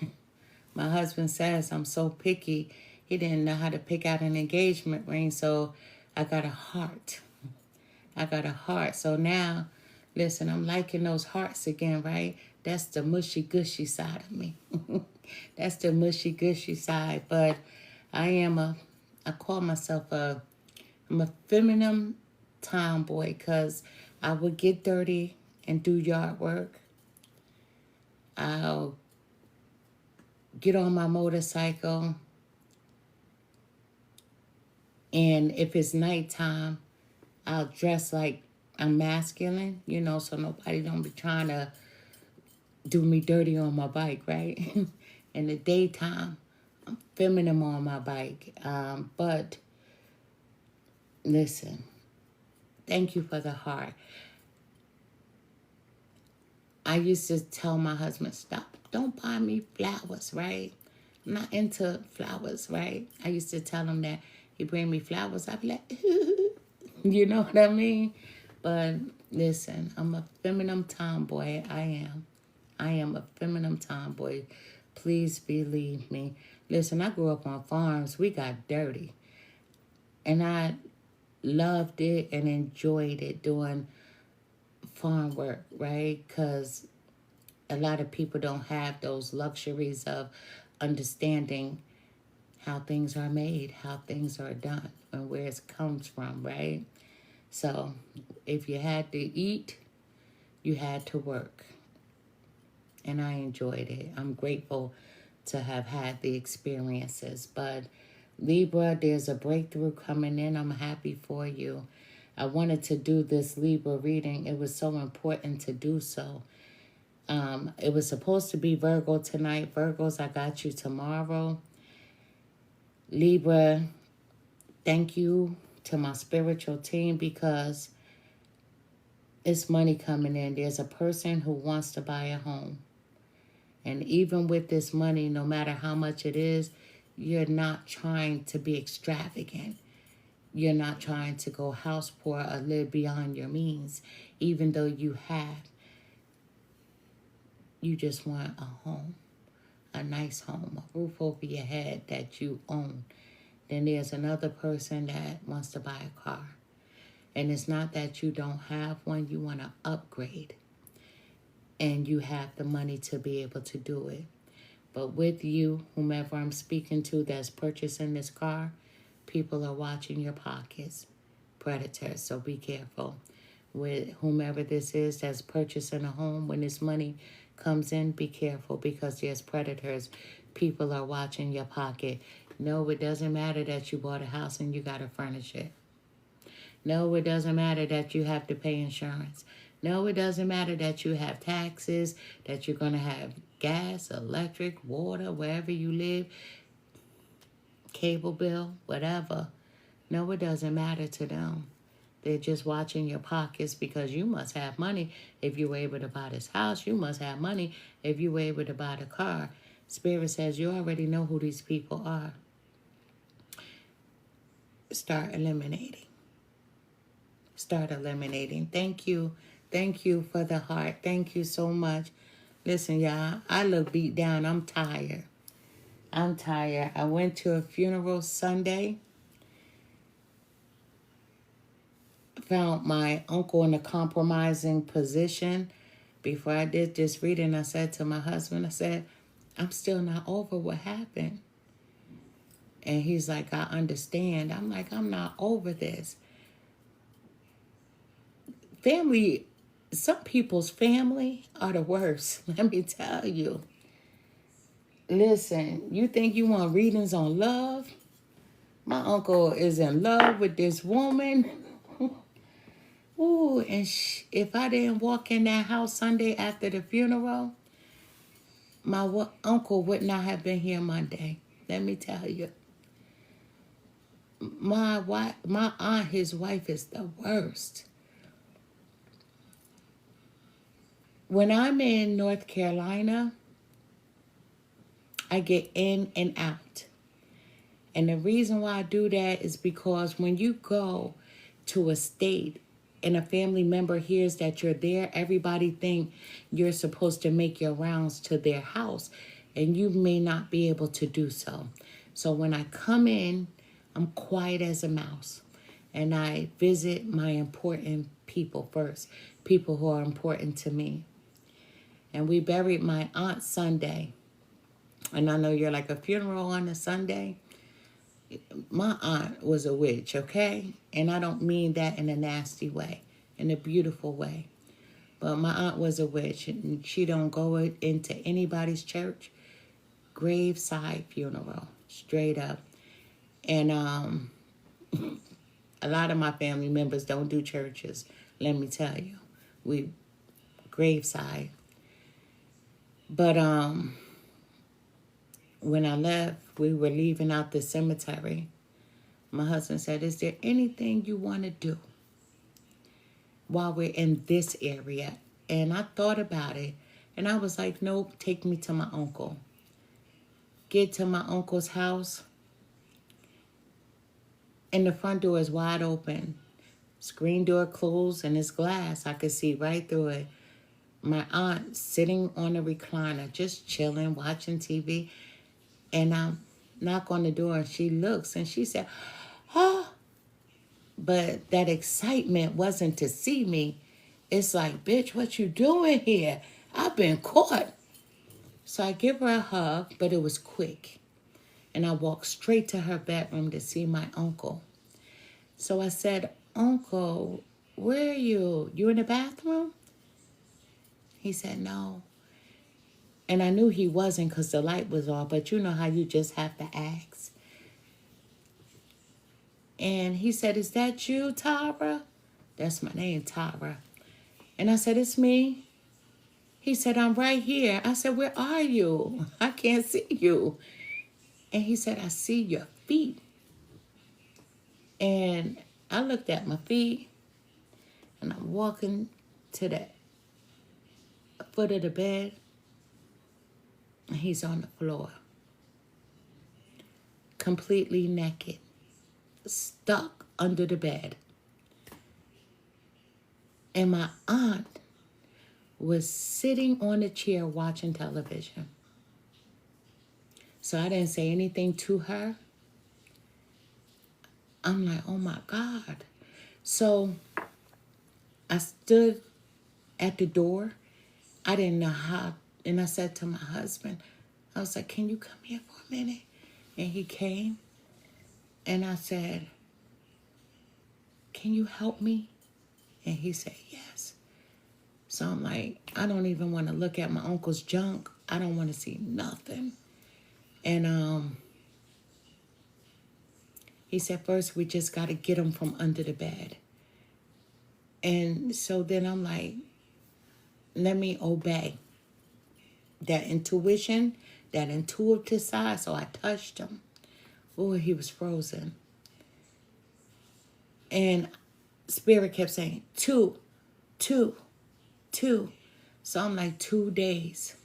Speaker 1: my husband says I'm so picky. He didn't know how to pick out an engagement ring, so I got a heart. I got a heart. So now, listen, I'm liking those hearts again, right? That's the mushy gushy side of me. That's the mushy gushy side. But I call myself I'm a feminine tomboy because I would get dirty and do yard work. I'll get on my motorcycle. And if it's nighttime, I'll dress like I'm masculine, you know, so nobody don't be trying to do me dirty on my bike, right? In the daytime, I'm feminine on my bike. But listen, thank you for the heart. I used to tell my husband, stop, don't buy me flowers, right? I'm not into flowers, right? I used to tell him that. He bring me flowers, I'd be like, you know what I mean? But listen, I'm a feminine tomboy. I am a feminine tomboy. Please believe me. Listen, I grew up on farms. We got dirty. And I loved it and enjoyed it doing farm work, right? Because a lot of people don't have those luxuries of understanding how things are made, how things are done, and where it comes from, right? So if you had to eat, you had to work. And I enjoyed it. I'm grateful to have had the experiences. But Libra, there's a breakthrough coming in. I'm happy for you. I wanted to do this Libra reading. It was so important to do so. It was supposed to be Virgo tonight. Virgos, I got you tomorrow. Libra, thank you to my spiritual team because it's money coming in. There's a person who wants to buy a home. And even with this money, no matter how much it is, you're not trying to be extravagant. You're not trying to go house poor or live beyond your means, even though you have. You just want a home, a nice home, a roof over your head that you own. Then there's another person that wants to buy a car. And it's not that you don't have one, you want to upgrade. And you have the money to be able to do it. But with you, whomever I'm speaking to that's purchasing this car, people are watching your pockets. Predators, so be careful. With whomever this is that's purchasing a home, when this money comes in, be careful because there's predators. People are watching your pocket. No, it doesn't matter that you bought a house and you got to furnish it. No, it doesn't matter that you have to pay insurance. No, it doesn't matter that you have taxes, that you're going to have gas, electric, water, wherever you live, cable bill, whatever. No, it doesn't matter to them. They're just watching your pockets because you must have money if you were able to buy this house. You must have money if you were able to buy the car. Spirit says you already know who these people are. Start eliminating. Start eliminating. Thank you. Thank you for the heart. Thank you so much. Listen, y'all, I look beat down. I'm tired. I'm tired. I went to a funeral Sunday. Found my uncle in a compromising position. Before I did this reading, I said to my husband, I said, I'm still not over what happened. And he's like, I understand. I'm like, I'm not over this. Family, some people's family are the worst. Let me tell you. Listen, you think you want readings on love? My uncle is in love with this woman. Ooh, and if I didn't walk in that house Sunday after the funeral, my uncle would not have been here Monday. Let me tell you. My aunt, his wife, is the worst. When I'm in North Carolina, I get in and out. And the reason why I do that is because when you go to a state and a family member hears that you're there, everybody think you're supposed to make your rounds to their house, and you may not be able to do so. So when I come in, I'm quiet as a mouse, and I visit my important people first, people who are important to me. And we buried my aunt Sunday. And I know you're like, a funeral on a Sunday? My aunt was a witch, okay? And I don't mean that in a nasty way, in a beautiful way. But my aunt was a witch, and she don't go into anybody's church. Graveside funeral, straight up. And a lot of my family members don't do churches, let me tell you. We graveside. But when I left, we were leaving out the cemetery. My husband said, is there anything you want to do while we're in this area? And I thought about it. And I was like, nope, take me to my uncle. Get to my uncle's house. And the front door is wide open. Screen door closed and it's glass. I could see right through it. My aunt sitting on a recliner, just chilling, watching TV. And I knock on the door and she looks and she said, oh. But that excitement wasn't to see me. It's like, bitch, what you doing here? I've been caught. So I give her a hug, but it was quick. And I walked straight to her bedroom to see my uncle. So I said, Uncle, where are you? You in the bathroom? He said, no. And I knew he wasn't because the light was off, but you know how you just have to ask. And he said, is that you, Tara? That's my name, Tara. And I said, it's me. He said, I'm right here. I said, where are you? I can't see you. And he said, I see your feet. And I looked at my feet, and I'm walking to the foot of the bed, and he's on the floor. completely naked, stuck under the bed. And my aunt was sitting on a chair watching television. So I didn't say anything to her. I'm like, oh my God. So I stood at the door. I didn't know how. And I said to my husband, I was like, can you come here for a minute? And he came. And I said, can you help me? And he said, yes. So I'm like, I don't even want to look at my uncle's junk. I don't want to see nothing. And he said, first, we just got to get him from under the bed. And so then I'm like, let me obey that intuition, that intuitive side. So I touched him. Oh, he was frozen. And Spirit kept saying, 2, 2, 2. So I'm like, 2 days.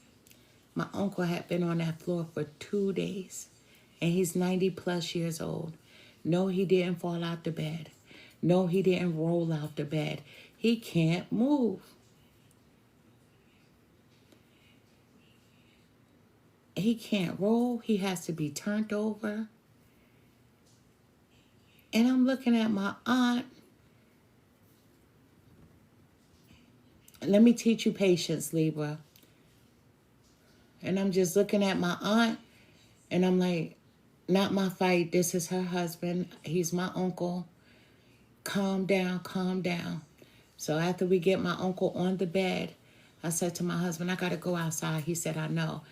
Speaker 1: My uncle had been on that floor for 2 days. And he's 90 plus years old. No, he didn't fall out the bed. No, he didn't roll out the bed. He can't move. He can't roll. He has to be turned over. And I'm looking at my aunt. Let me teach you patience, Libra. And I'm just looking at my aunt. And I'm like, not my fight. This is her husband. He's my uncle. Calm down, calm down. So after we get my uncle on the bed, I said to my husband, I got to go outside. He said, I know.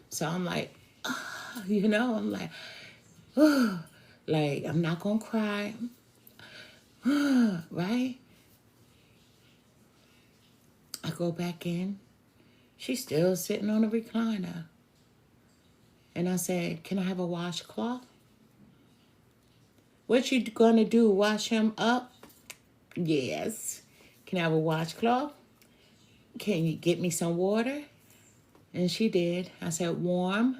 Speaker 1: So I'm like, oh, I'm like, oh, like, I'm not going to cry. Right? I go back in. She's still sitting on a recliner. And I said, can I have a washcloth? What you going to do, wash him up? Yes. Can I have a washcloth? Can you get me some water? And she did. I said, warm.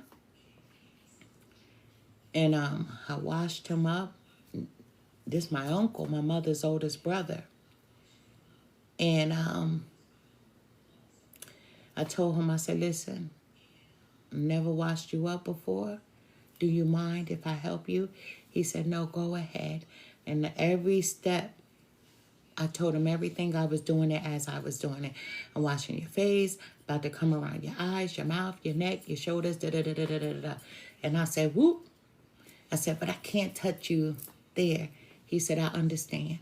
Speaker 1: And I washed him up. This is my uncle, my mother's oldest brother. And I told him, I said, listen, I never washed you up before. Do you mind if I help you? He said, no, go ahead. And every step, I told him everything. I was doing it as I was doing it. I'm washing your face, about to come around your eyes, your mouth, your neck, your shoulders, da-da-da-da-da-da-da. And I said, whoop. I said, but I can't touch you there. He said, I understand.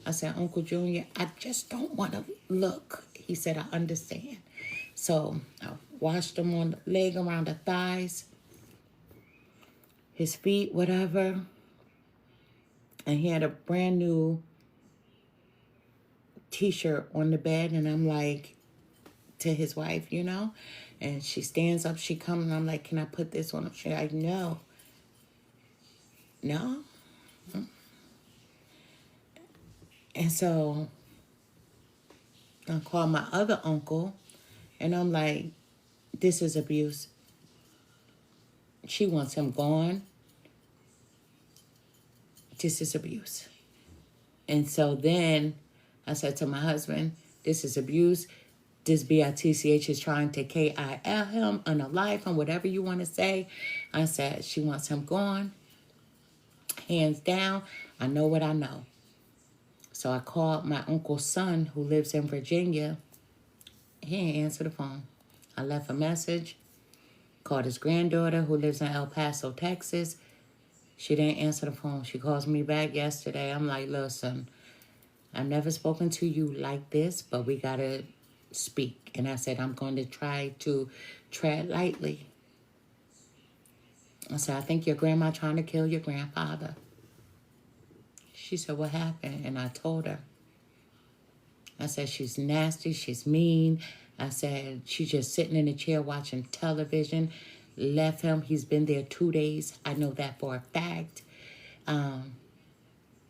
Speaker 1: I said, Uncle Junior, I just don't want to look. He said, I understand. So I washed him on the leg, around the thighs, his feet, whatever. And he had a brand new T-shirt on the bed. And I'm like, to his wife, and she stands up, she comes, and I'm like, can I put this on him? She's like, no. No. And so I called my other uncle, and I'm like, this is abuse. She wants him gone. This is abuse. And so then I said to my husband, this is abuse. This BITCH is trying to KIL him, unalive him, whatever you want to say. I said, she wants him gone. Hands down, I know what I know. So I called my uncle's son who lives in Virginia. He didn't answer the phone. I left a message. Called his granddaughter who lives in El Paso, Texas. She didn't answer the phone. She calls me back yesterday. I'm like, listen, I've never spoken to you like this, but we got to speak. And I said, I'm going to try to tread lightly. I said, I think your grandma trying to kill your grandfather. She said, what happened? And I told her. I said, she's nasty, she's mean. I said, she's just sitting in a chair watching television. Left him. He's been there 2 days. I know that for a fact.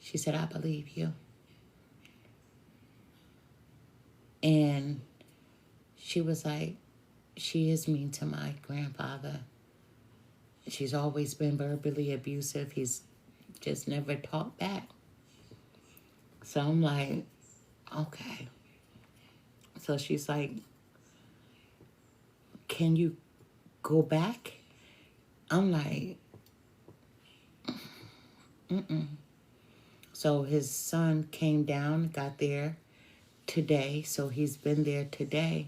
Speaker 1: She said, I believe you. And she was like, she is mean to my grandfather. She's always been verbally abusive. He's just never talked back. So I'm like, okay. So she's like, can you go back? I'm like, mm-mm. So his son came down, got there today. So he's been there today.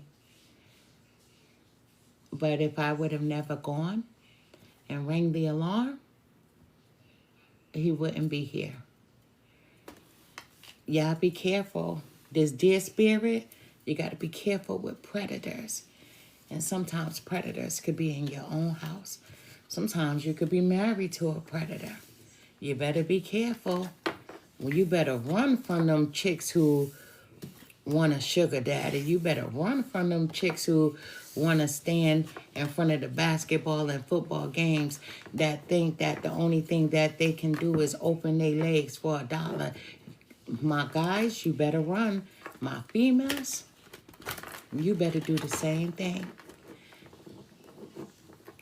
Speaker 1: But if I would have never gone and rang the alarm, he wouldn't be here. Y'all be careful. This dear spirit, you got to be careful with predators. And sometimes predators could be in your own house. Sometimes you could be married to a predator. You better be careful. Well, you better run from them chicks who want a sugar daddy. You better run from them chicks who want to stand in front of the basketball and football games that think that the only thing that they can do is open their legs for $1. My guys, you better run. My females, you better do the same thing.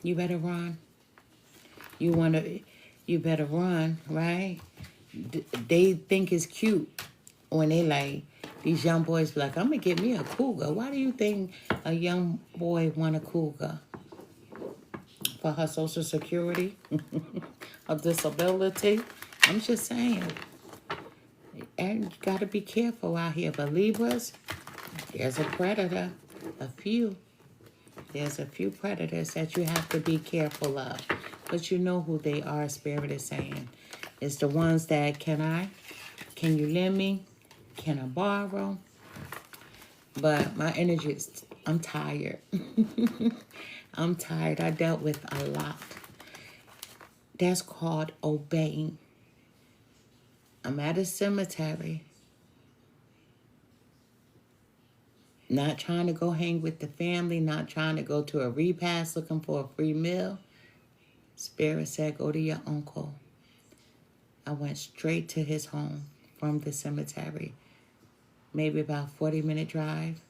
Speaker 1: You better run. You better run, right? They think it's cute when they like, these young boys be like, I'm going to get me a cougar. Why do you think a young boy want a cougar? For her social security? A disability? I'm just saying. And you got to be careful out here. But Libras, there's a predator. A few. There's a few predators that you have to be careful of. But you know who they are, Spirit is saying. It's the ones that, can you lend me? Can I borrow? But my energy is, I'm tired. I'm tired. I dealt with a lot. That's called obeying. I'm at a cemetery. Not trying to go hang with the family. Not trying to go to a repast looking for a free meal. Spirit said, go to your uncle. I went straight to his home from the cemetery. Maybe about 40-minute drive.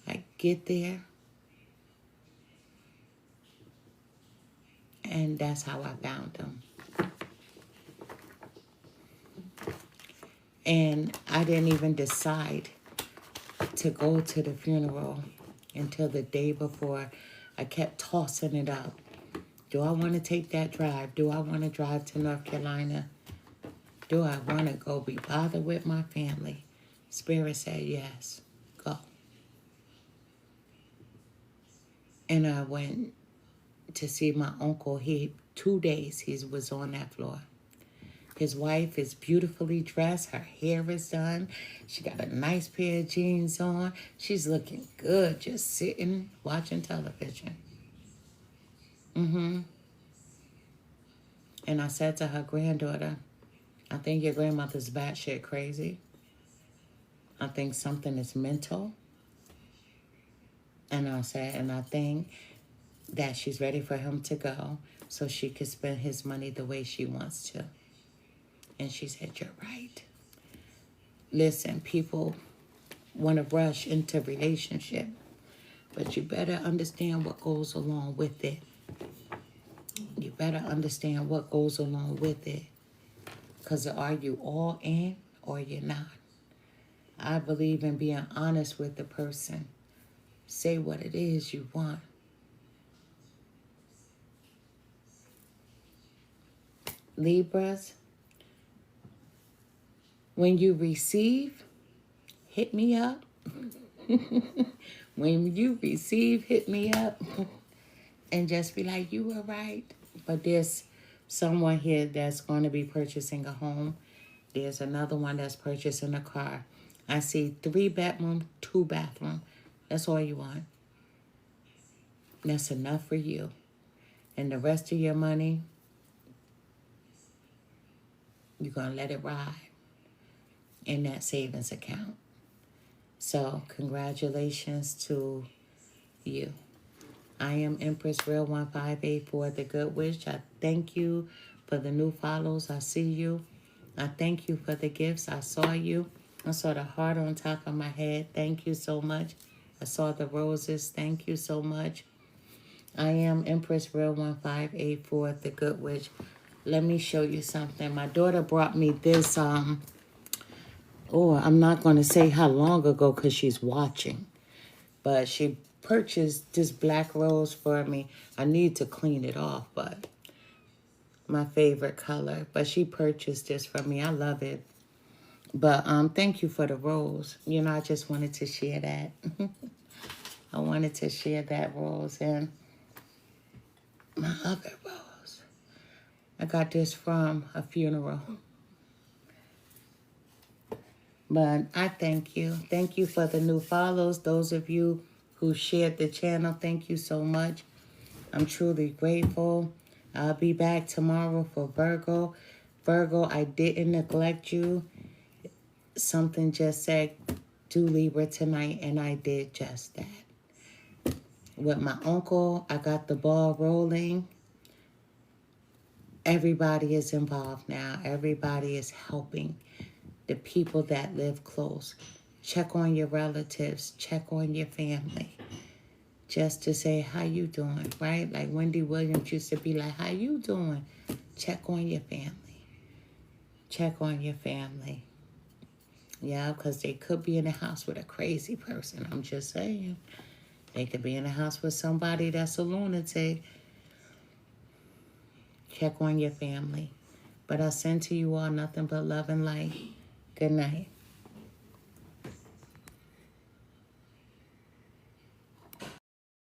Speaker 1: I get there. And that's how I found him. And I didn't even decide to go to the funeral until the day before. I kept tossing it up. Do I want to take that drive? Do I want to drive to North Carolina? Do I want to go be bothered with my family? Spirit said, yes, go. And I went to see my uncle. 2 days he was on that floor. His wife is beautifully dressed. Her hair is done. She got a nice pair of jeans on. She's looking good, just sitting, watching television. And I said to her granddaughter, I think your grandmother's batshit crazy. I think something is mental. And I said, and I think that she's ready for him to go so she could spend his money the way she wants to. And she said, you're right. Listen, people want to rush into relationship, but you better understand what goes along with it. You better understand what goes along with it. Because are you all in or you're not? I believe in being honest with the person. Say what it is you want. Libras, when you receive, hit me up. When you receive, hit me up. And just be like, you were right. But there's someone here that's going to be purchasing a home. There's another one that's purchasing a car. I see 3 bedroom, 2 bathroom. That's all you want. That's enough for you. And the rest of your money, you're going to let it ride in that savings account. So congratulations to you. I am Empress Real 1584, the Good Witch. I thank you for the new follows. I see you. I thank you for the gifts. I saw you. I saw the heart on top of my head. Thank you so much. I saw the roses. Thank you so much. I am Empress Real 1584, the Good Witch. Let me show you something. My daughter brought me this, I'm not going to say how long ago because she's watching. But she purchased this black rose for me. I need to clean it off, but my favorite color. But she purchased this for me. I love it. But thank you for the rose. You know, I just wanted to share that. I wanted to share that rose and my other rose. I got this from a funeral. But I thank you. Thank you for the new follows. Those of you who shared the channel, thank you so much. I'm truly grateful. I'll be back tomorrow for Virgo. Virgo, I didn't neglect you. Something just said, do Libra tonight, and I did just that. With my uncle, I got the ball rolling. Everybody is involved now. Everybody is helping the people that live close. Check on your relatives. Check on your family. Just to say, how you doing, right? Like Wendy Williams used to be like, how you doing? Check on your family. Check on your family. Yeah, because they could be in the house with a crazy person. I'm just saying. They could be in the house with somebody that's a lunatic. Check on your family. But I send to you all nothing but love and light. Good night.